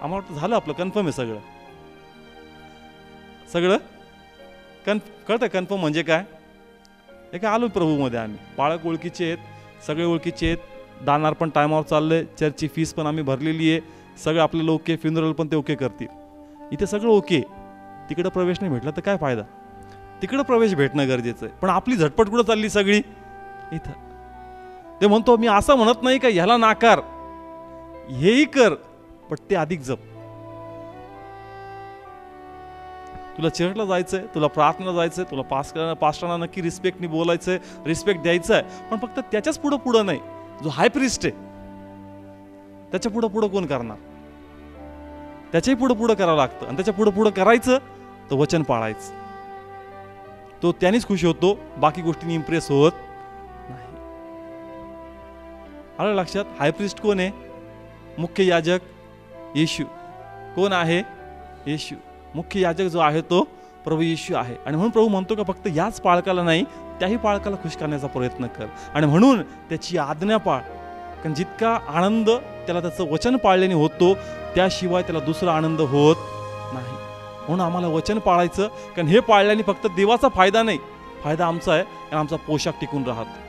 आम्हाला वाटतं झालं आपलं, कन्फर्म आहे सगळं कळतं. कन्फर्म म्हणजे काय, हे काय आलो प्रभूमध्ये, आम्ही पाळक ओळखीचे आहेत, सगळे ओळखीचे आहेत, दानार पण टायमावर चाललंय, चर्चची फीस पण आम्ही भरलेली आहे, सगळं आपल्याला ओके, फ्युनरल पण ते ओके करतील. इथे सगळं ओके, तिकडं प्रवेश नाही भेटला तर काय फायदा, तिकडं प्रवेश भेटणं गरजेचं आहे. पण आपली झटपट कुठं चालली सगळी इथं. ते म्हणतो मी असं म्हणत नाही का ह्याला नाकार, हेही कर, पण ते अधिक जप. तुला चर्चला जायचंय, तुला प्रार्थनेला जायचंय, तुला पास्टरना नक्की रिस्पेक्टनी बोलायचंय, रिस्पेक्ट द्यायचंय, पण फक्त त्याच्याच पुढं नाही. जो हाय प्रिस्ट आहे त्याच्या पुढं कोण करणार, त्याच्याही पुढं करावं लागतं. आणि त्याच्या पुढं करायचं तर वचन पाळायचं, तो त्यानेच खुश होतो, बाकी गोष्टींनी इम्प्रेस होत नाही. आलं लक्षात. हाय प्रिस्ट कोण आहे, मुख्य याजक येशू. कोण आहे, येशू. मुख्य याजक जो आहे तो प्रभू येशू आहे. आणि म्हणून प्रभू म्हणतो का फक्त याच पाळकाला नाही, त्याही पाळकाला खुश करण्याचा प्रयत्न कर, आणि म्हणून त्याची आज्ञा पाळ. कारण जितका आनंद त्याला त्याचं वचन पाळल्याने होतो, त्याशिवाय त्याला दुसरा आनंद होत नाही. म्हणून आम्हाला वचन पाळायचं, कारण हे पाळल्याने फक्त देवाचा फायदा नाही, फायदा आमचा आहे, आणि आमचा पोशाख टिकून राहतो.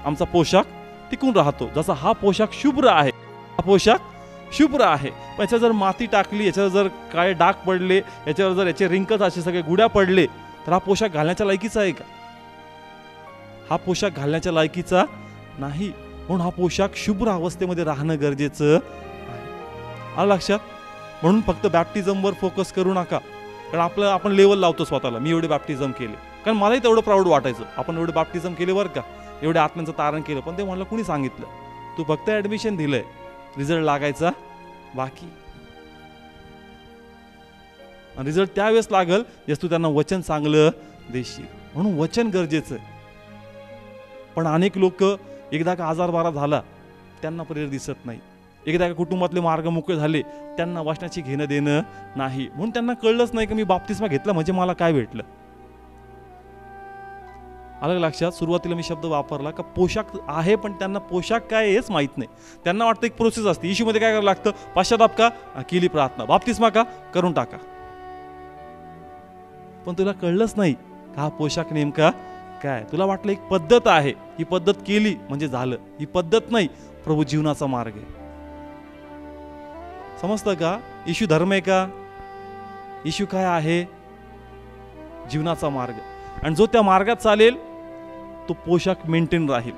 आमचा पोशाख टिकून राहतो. जसा हा पोशाख शुभ्र आहे, हा पोशाख शुभ्र आहे, पण याच्यावर जर माती टाकली, याच्यावर जर काय डाग पडले, याच्यावर जर याचे रिंकल्स असे सगळे गुड्या पडले, तर हा पोशाख घालण्याच्या लायकीचा आहे का, हा पोशाख घालण्याच्या लायकीचा नाही. म्हणून हा पोशाख शुभ्र अवस्थेमध्ये राहणं गरजेचं आहे. आलं लक्षात? म्हणून फक्त बॅप्टिझमवर फोकस करू नका, कारण आपण लेवल लावतो स्वतःला, मी एवढे बॅप्टिझम केले, कारण मलाही तेवढं प्राऊड वाटायचं, आपण एवढे बॅप्टिझम केले बरं का, एवढे आत्म्यांचं तारण केलं, पण ते मला कुणी सांगितलं, तू फक्त ॲडमिशन दिलंय, रिझल्ट लागायचा बाकी. रिझल्ट त्यावेळेस लागल जस तू त्यांना वचन चांगलं देशील. म्हणून वचन गरजेचं आहे. पण अनेक लोक एकदा का आजार बारा झाला त्यांना प्रेर दिसत नाही, एकदा का कुटुंबातले मार्ग मोकळे झाले त्यांना वाचनाची घेणं देणं नाही, म्हणून त्यांना कळलंच नाही की मी बाप्तिस्मा घेतला म्हणजे मला काय भेटलं. आलं लक्षात? सुरुवातीला मी शब्द वापरला का पोशाख आहे, पण त्यांना पोशाख काय हेच माहित नाही. त्यांना वाटतं एक प्रोसेस असते, येशूमध्ये काय करावं लागतं, पश्चाताप का, केली प्रार्थना, बाप्तिस्मा का, करून टाका. पण तुला कळलंच नाही हा पोशाख नेमका काय. तुला वाटलं एक पद्धत आहे, ही पद्धत केली म्हणजे झालं. ही पद्धत नाही, प्रभू जीवनाचा मार्ग आहे. समजतं का? येशू धर्म आहे का? येशू काय आहे? जीवनाचा मार्ग. आणि जो त्या मार्गात चालेल तो पोशाख मेंटेन राहील.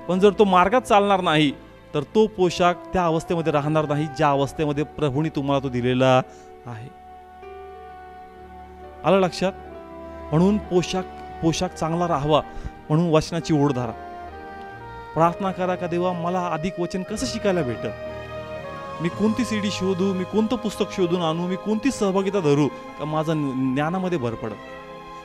पण जर तो मार्गात चालणार नाही तर तो पोशाख त्या अवस्थेमध्ये राहणार नाही ज्या अवस्थेमध्ये प्रभूने तुम्हाला तो दिलेला आहे. आलं लक्षात? म्हणून पोशाख चांगला राहावा म्हणून वचनाची ओढ धरा. प्रार्थना करा का देवा मला अधिक वचन कसं शिकायला भेटल, मी कोणती सीडी शोधू, मी कोणतं पुस्तक शोधून आणू, मी कोणती सहभागिता धरू का माझं ज्ञानामध्ये भर पडत.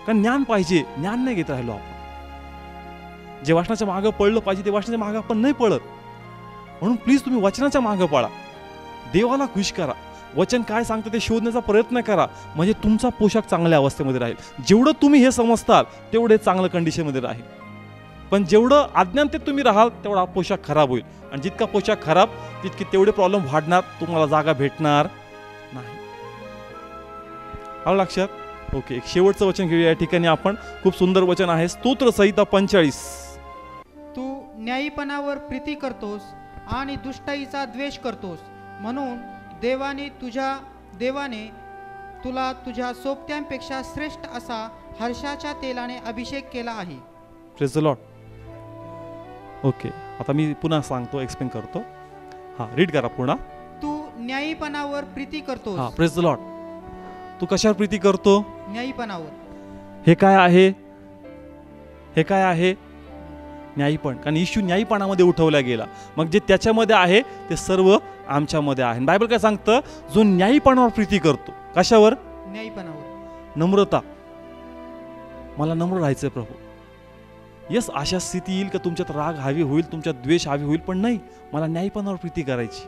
कारण ज्ञान पाहिजे, ज्ञान नाही घेत राहिलो आपण. जे वाचनाच्या मागं पडलं पाहिजे ते वाचनाच्या मागं आपण नाही पडत. म्हणून प्लीज तुम्ही वचनाच्या मागं पळा, देवाला खुश करा, वचन काय सांगतं ते शोधण्याचा प्रयत्न करा, म्हणजे तुमचा पोशाख चांगल्या अवस्थेमध्ये राहील. जेवढं तुम्ही हे समजताल तेवढे चांगलं कंडिशनमध्ये राहील. पण जेवढं अज्ञानतेत तुम्ही राहाल तेवढा पोशाख खराब होईल. आणि जितका पोशाख खराब तितके तेवढे प्रॉब्लेम वाढणार, तुम्हाला जागा भेटणार नाही. आलं लक्षात? ओके, एक शेवटचं वचन घेऊया. या ठिकाणी आपण खूप सुंदर वचन आहे, स्तोत्र संहिता 45. तू न्यायीपणावर प्रीती करतोस आणि दुष्टाईचा द्वेष करतोस, म्हणून देवाने तुला तुझ्या सोबत्यांपेक्षा श्रेष्ठ असा हर्षाच्या तेलाने अभिषेक केला आहे. Praise the Lord. ओके, आता मी पुन्हा सांगतो, एक्सप्लेन करतो. हा, रीड करा पुन्हा. तू न्यायीपणावर प्रीती करतोस. हा, प्रेज द लॉर्ड. तू कशावर प्रीती करतो? न्यायीपणावर. हे काय आहे? हे काय आहे? न्यायीपण. कारण येशू न्यायीपणामध्ये उठवला गेला, मग जे त्याच्यामध्ये आहे ते सर्व आमच्यामध्ये आहे. बायबल काय सांगतं? जो न्यायीपणावर प्रीती करतो. कशावर? न्यायीपणावर. नम्रता. मला नम्र राहायचंय प्रभू. यस, अशा स्थिती येईल का तुमच्यात राग हवी होईल, तुमच्यात द्वेष हवी होईल, पण नाही, मला न्यायीपणावर प्रीती करायची,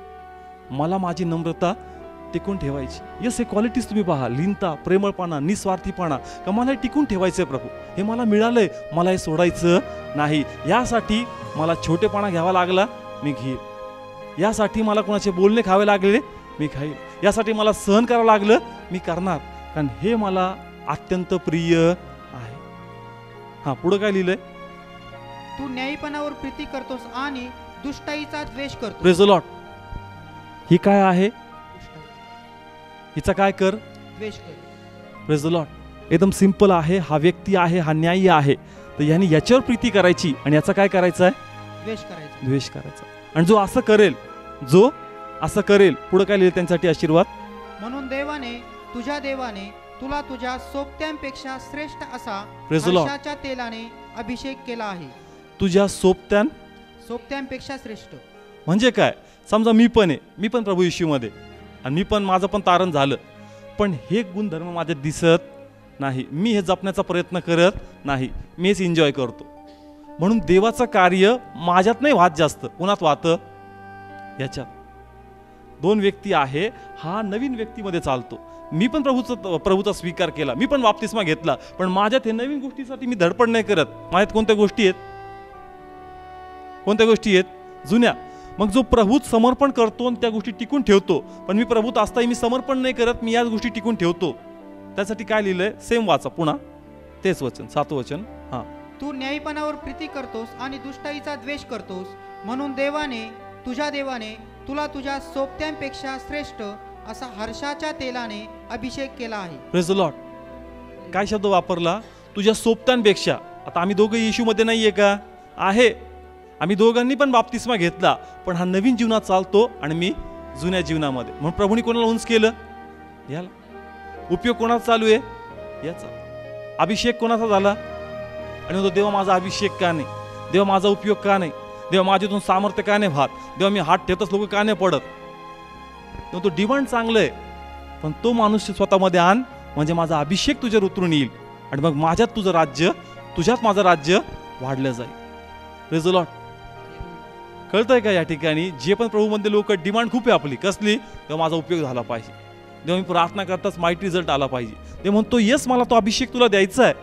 मला माझी नम्रता टिकून ठेवायची. यस, हे क्वालिटीज तुम्ही पहा, लीनता, प्रेमळपणा, निस्वार्थीपणा, का मला हे टिकून ठेवायचंय प्रभू, हे मला मिळालंय, मला हे सोडायचं नाही. यासाठी मला छोटेपणा घ्यावा लागला, मी घेईन. यासाठी मला कोणाचे बोलणे खावे लागले, मी खाईन. यासाठी मला सहन करावं लागलं, मी करणार, कारण हे मला अत्यंत प्रिय आहे. हा, पुढे काय लिहिलंय? तू न्यायीपणावर प्रीती करतोस आणि दुष्टाईचा द्वेष करतोस. Praise the Lord. ही काय आहे? हिचा काय कर? द्वेष कर. Praise the Lord. एकदम सिंपल आहे. हा व्यक्ती आहे, हा न्यायी आहे, तर यांनी याच्यावर प्रीती करायची आणि याचा काय करायचं आहे? द्वेष करायचा. द्वेष करायचा. आणि जो असं करेल, पुढे काय लिहिलं त्यांच्यासाठी आशीर्वाद? म्हणून देवाने तुला तुझ्या सोबत्यांपेक्षा श्रेष्ठ असा Praise the Lord. हर्षाच्या तेलाने अभिषेक केला आहे. तुझ्या सोबत्यांपेक्षा श्रेष्ठ म्हणजे काय? समजा मी पण प्रभू येशूमध्ये आणि माझं पण तारण झालं, पण हे गुणधर्म माझ्यात दिसत नाही, मी हे जपण्याचा प्रयत्न करत नाही, मी हेच एन्जॉय करतो. म्हणून देवाचं कार्य माझ्यात नाही वाहत, जास्त कुणात वाहतं? याच्यात. दोन व्यक्ती आहे, हा नवीन व्यक्तीमध्ये चालतो. मी पण प्रभूचा स्वीकार केला, मी पण बाप्तिस्मा घेतला, पण माझ्यात हे नवीन गोष्टीसाठी मी धडपड नाही करत. माझ्यात कोणत्या गोष्टी आहेत? जुन्या. मग जो प्रभूत समर्पण करतो आणि त्या गोष्टी टिकून ठेवतो, पण मी प्रभूत असताही मी समर्पण नाही करत, मी याच गोष्टी टिकून ठेवतो. त्यासाठी काय लिहिलंय? सेम वाचा पुन्हा, तेच वचन, 7वं वचन. हा, तू न्यायीपणावर प्रीती करतोस आणि दुष्टाईचा द्वेष करतोस, म्हणून तुझ्या देवाने तुला तुझ्या सोबत्यांपेक्षा श्रेष्ठ असा हर्षाच्या तेलाने अभिषेक केला आहे. Praise the Lord. काय शब्द वापरला? तुझ्या सोबत्यांपेक्षा. आता आम्ही दोघं येशूमध्ये नाहीये का? आहे. आम्ही दोघांनी पण बाप्तिस्मा घेतला, पण हा नवीन जीवनात चालतो आणि मी जुन्या जीवनामध्ये. म्हणून प्रभूने कोणाला उंच केलं? याला. उपयोग कोणाचा चालू आहे? याचा. अभिषेक कोणाचा झाला? आणि म्हणतो देवा माझा अभिषेक का नाही, देवा माझा उपयोग का नाही, देवा माझ्यातून सामर्थ्य का नाही भात, देवा मी हात ठेवतच लोक का नाही पडत. तो डिमांड चांगलं आहे, पण तो माणूस स्वतःमध्ये आण, म्हणजे माझा अभिषेक तुझ्यावर उतरून येईल आणि मग माझ्यात तुझं राज्य, तुझ्यात माझं राज्य वाढलं जाईल. Praise the Lord. कळतंय का या ठिकाणी? जे पण प्रभूमध्ये लोक डिमांड खूप आहे आपली, कसली? तेव्हा माझा उपयोग झाला पाहिजे, तेव्हा मी प्रार्थना करताच माईट रिझल्ट आला पाहिजे. ते म्हणतो येस मला तो अभिषेक तुला द्यायचा आहे,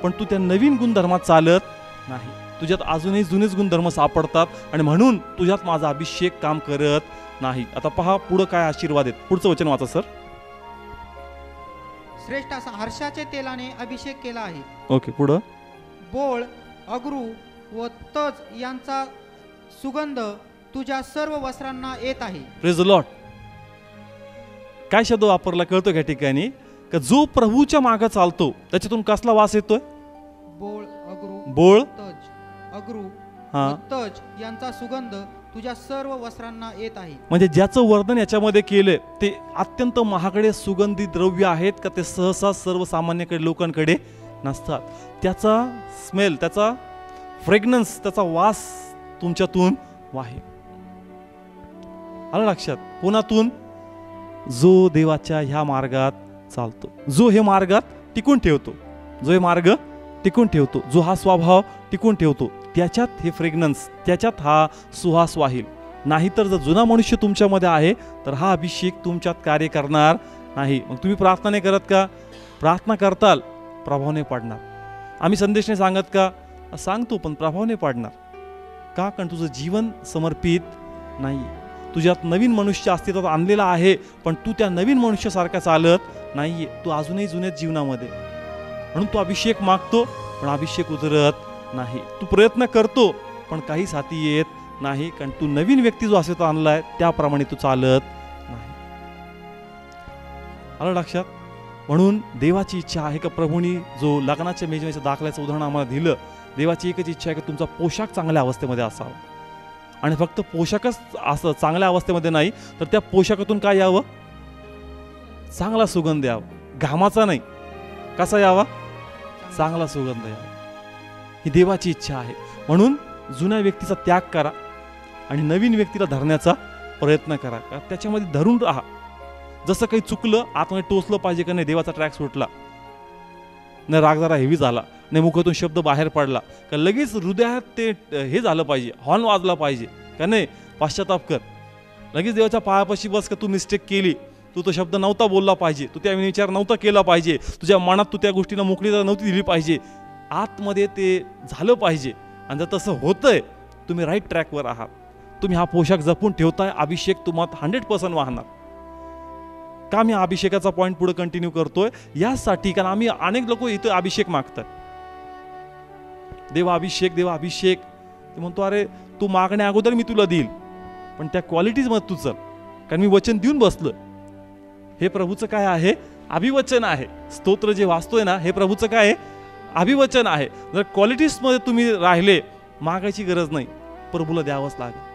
पण तू त्या नवीन गुणधर्मात चालत नाही, तुझ्यात अजूनही जुनेच गुणधर्म सापडतात आणि म्हणून तुझ्यात माझा अभिषेक काम करत नाही. आता पहा पुढं काय आशीर्वाद आहेत. पुढचं वचन वाचा सर. श्रेष्ठ असा हर्षाचे तेलाने अभिषेक केला आहे. ओके, पुढं. बोळ, अगरू व तज यांचा सुगंध तुझ्या सर्व वस्त्रांना येत आहे. Praise the Lord. काय शब्द वापरला कळतो या ठिकाणी? का जो प्रभूच्या मागे चालतो त्याच्यातून कसला वास येतोय? बोळ, अगरू, बोळ, तज, अगरू हा, व तज यांचा सुगंध तुझ्या सर्व वस्त्रांना येत आहे. म्हणजे ज्याचं वर्णन याच्यामध्ये केलंय ते अत्यंत महागडे सुगंधी द्रव्य आहेत का ते सहसा सर्वसामान्यकडे लोकांकडे नसतात. त्याचा स्मेल, त्याचा फ्रेग्रन्स, त्याचा वास तुमच्यातून वाहे. आलं लक्षात? कोणातून? जो देवाच्या ह्या मार्गात चालतो, जो हे मार्गात टिकून ठेवतो, जो हे मार्ग टिकून ठेवतो, जो हा स्वभाव टिकून ठेवतो, त्याच्यात हे फ्रेग्रन्स, त्याच्यात हा सुहास वाहील. नाहीतर जर जुना मनुष्य तुमच्यामध्ये आहे तर हा अभिषेक तुमच्यात कार्य करणार नाही. मग तुम्ही प्रार्थना नाही करत का? प्रार्थना करताल, प्रभाव नाही पडणार. आम्ही संदेश नाही सांगत का? सांगतो, पण प्रभाव नाही पडणार. का? कारण तुझं जीवन समर्पित नाही. तुझ्यात नवीन मनुष्य अस्तित्वात आणलेला आहे, पण तू त्या नवीन मनुष्यासारखा चालत नाहीये. तू अजूनही जुन्या जीवनामध्ये. म्हणून तू अभिषेक मागतो, पण अभिषेक उतरत नाही. तू प्रयत्न करतो, पण काहीच हाती येत नाही, कारण तू नवीन व्यक्ती जो अस्तित्वात आणलाय त्याप्रमाणे तू चालत नाही. आलं लक्षात? म्हणून देवाची इच्छा आहे का प्रभूंनी जो लग्नाच्या मेजवानीच्या दाखल्याचं उदाहरण आम्हाला दिलं, देवाची एकच इच्छा आहे की तुमचा पोशाख चांगल्या अवस्थेमध्ये असावा. आणि फक्त पोशाखच असं चांगल्या अवस्थेमध्ये नाही, तर त्या पोशाखातून काय यावं? चांगला सुगंध यावा, घामाचा नाही. कसा यावा? चांगला सुगंध यावा. ही देवाची इच्छा आहे. म्हणून जुन्या व्यक्तीचा त्याग करा आणि नवीन व्यक्तीला धरण्याचा प्रयत्न करा. त्याच्यामध्ये धरून राहा. जसं काही चुकलं, आतमध्ये टोचलं पाहिजे का नाही, देवाचा ट्रॅक सुटला नाही, राग जरा हेवी झाला नाही, मुखातून शब्द बाहेर पडला का लगेच हृदयात ते हे झालं पाहिजे, हॉर्न वाजला पाहिजे का नाही, पश्चाताप कर. लगेच देवाच्या पायापाशी बस का तू मिस्टेक केली, तू तो शब्द नव्हता बोलला पाहिजे, तू त्या विचार नव्हता केला पाहिजे, तुझ्या मनात तू त्या गोष्टीला मोकळीता नव्हती दिली पाहिजे. आतमध्ये ते झालं पाहिजे. आणि जर तसं होतंय, तुम्ही राईट ट्रॅकवर आहात. तुम्ही हा पोशाख जपून ठेवताय, अभिषेक तुम्हाला 100% वाहणार. का मी अभिषेकाचा पॉईंट पुढे कंटिन्यू करतोय? यासाठी, कारण आम्ही अनेक लोक इथं अभिषेक मागतात. देवा अभिषेक, देवा अभिषेक. ते म्हणतो अरे तू मागण्या अगोदर मी तुला देईल, पण त्या क्वालिटीज मध्ये तू चल, कारण मी वचन देऊन बसलो. हे प्रभूचं काय आहे? अभिवचन आहे. स्तोत्र जे वाचतोय ना, हे प्रभूचं काय आहे? अभिवचन आहे. जर क्वालिटीज मध्ये तुम्ही राहिले, मागायची गरज नाही, प्रभूला द्यावंच लागेल.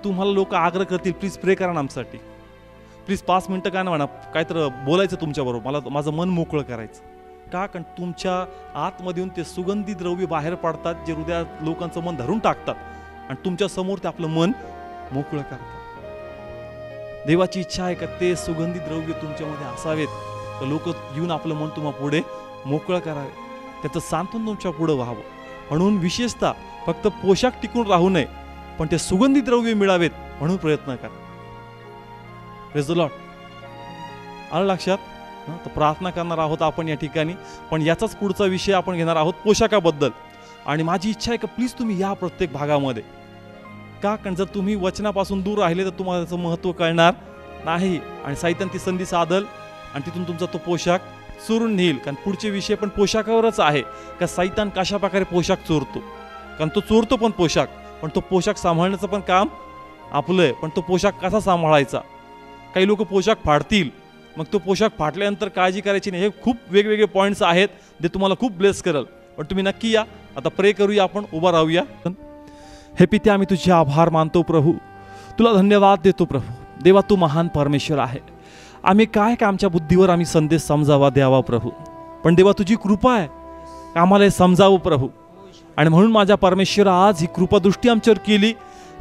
तुम्हाला लोक आग्रह करतील, प्लीज प्रे करा ना आमच्यासाठी, प्लीज 5 मिनिटं का ना म्हणा, काय तर बोलायचं तुमच्याबरोबर, मला माझं मन मोकळं करायचं. का? कारण तुमच्या आतमधून ते सुगंधी द्रव्य बाहेर पडतात, जे हृदयात लोकांचं मन धरून टाकतात आणि तुमच्या समोर ते आपलं मन मोकळं करतात. देवाची इच्छा आहे का ते सुगंधी द्रव्य तुमच्यामध्ये असावेत, तर लोक येऊन आपलं मन तुम्हा पुढे मोकळं करावे, त्याचं सांत्वन तुमच्या पुढे व्हावं. म्हणून विशेषतः फक्त पोशाख टिकून राहू नये, पण ते सुगंधी द्रव्य मिळावेत म्हणून प्रयत्न करा. Praise the Lord. आलं लक्षात? तर प्रार्थना करणार आहोत आपण या ठिकाणी, पण याचाच पुढचा विषय आपण घेणार आहोत पोशाखाबद्दल. आणि माझी इच्छा आहे की प्लीज तुम्ही या प्रत्येक भागामध्ये. का? कारण जर तुम्ही वचनापासून दूर राहिले तर तुम्हाला त्याचं महत्त्व कळणार नाही आणि सैतान ती संधी साधल आणि तिथून तुमचा तो पोशाख चोरून नेईल. कारण पुढचे विषय पण पोशाखावरच आहे का सैतान कशा प्रकारे पोशाख चोरतो. कारण तो चोरतो पण पोशाख, पण तो पोशाख सांभाळण्याचं पण काम आपलं आहे. पण तो पोशाख कसा सांभाळायचा? काही लोक पोशाख फाडतील, मग तो पोशाख फाटल्यानंतर काळजी करायची नाही. हे खूप वेगवेगळे पॉईंट्स आहेत जे तुम्हाला खूप ब्लेस करेल. पण तुम्ही नक्की या. आता प्रे करूया, आपण उभा राहूया. हे पिते, आम्ही तुझे आभार मानतो प्रभू, तुला धन्यवाद देतो प्रभू. देवा, तू महान परमेश्वर आहे. आम्ही काय का आमच्या बुद्धीवर आम्ही संदेश समजावा द्यावा प्रभू, पण देवा तुझी कृपा आहे आम्हाला हे समजावं प्रभू. आणि म्हणून माझ्या परमेश्वर आज ही कृपादृष्टी आमच्यावर केली.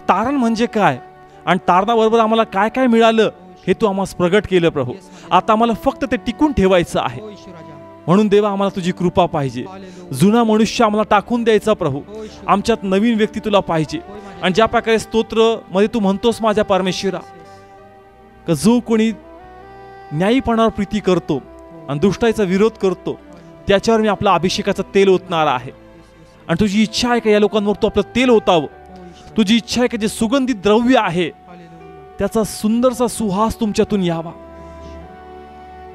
तारण म्हणजे काय आणि तारणाबरोबर आम्हाला काय काय मिळालं हे तू आम्हाला प्रगट केलं प्रभू. आता आम्हाला फक्त ते टिकून ठेवायचं आहे. म्हणून देवा, आम्हाला तुझी कृपा पाहिजे. जुना मनुष्य आम्हाला टाकून द्यायचा प्रभू. आमच्यात नवीन व्यक्ती तुला पाहिजे. आणि ज्या प्रकारे स्तोत्र मध्ये तू म्हणतोस माझ्या परमेश्वरा, का जो कोणी न्यायीपणावर प्रीती करतो आणि दुष्टाईचा विरोध करतो त्याच्यावर मी आपला अभिषेकाचं तेल ओतणार आहे. आणि तुझी इच्छा आहे का या लोकांवर तू आपलं तेल ओतावं. तुझी इच्छा आहे का जे सुगंधित द्रव्य आहे त्याचा सुंदरसा सुहास तुमच्यातून यावा.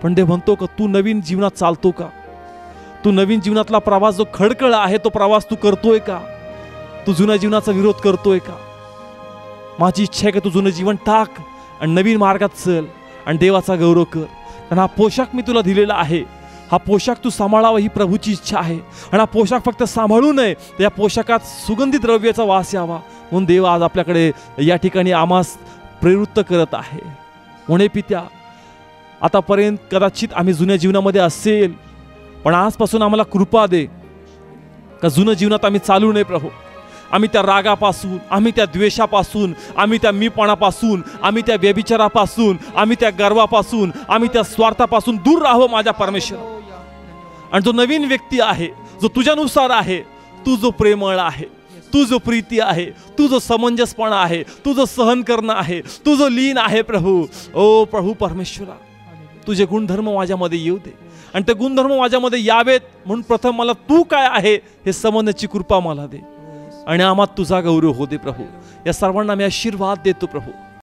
पण देव म्हणतो का तू नवीन जीवनात चालतो का? तू नवीन जीवनातला प्रवास जो खडखळ आहे तो प्रवास तू करतोय का? तू जुन्या जीवनाचा विरोध करतोय का? माझी इच्छा आहे का तू जुनं जीवन टाक आणि नवीन मार्गात चल आणि देवाचा गौरव कर. कारण हा पोशाख मी तुला दिलेला आहे, हा पोशाख तू सांभाळावा ही प्रभूची इच्छा आहे. आणि हा पोशाख फक्त सांभाळू नये, तर या पोशाखात सुगंधित द्रव्याचा वास यावा. म्हणून देव आज आपल्याकडे या ठिकाणी आम्हास प्रवृत्त करत आहे. म्हणे पित्या, आतापर्यंत कदाचित आम्ही जुन्या जीवनामध्ये असेल, पण आजपासून आम्हाला कृपा दे का जुनं जीवनात आम्ही चालू नये प्रभू. आम्ही त्या रागापासून, आम्ही त्या द्वेषापासून, आम्ही त्या मीपणापासून, आम्ही त्या व्यभिचारापासून, आम्ही त्या गर्वापासून, आम्ही त्या स्वार्थापासून दूर राहावं माझ्या परमेश्वर. आणि जो नवीन व्यक्ती आहे, जो तुझ्यानुसार आहे, तू जो प्रेमळ आहे, तू जो प्रीती आहे, तू जो समंजसपणा आहे, तू जो सहन करणं आहे, तू जो लीन आहे प्रभू. ओ प्रभू परमेश्वरा, तुझे गुणधर्म माझ्यामध्ये येऊ दे. आणि ते गुणधर्म माझ्यामध्ये यावेत म्हणून प्रथम मला तू काय आहे हे समजण्याची कृपा मला दे. आणि आम्हात तुझा गौरव हो दे प्रभू. या सर्वांना मी आशीर्वाद देतो प्रभू.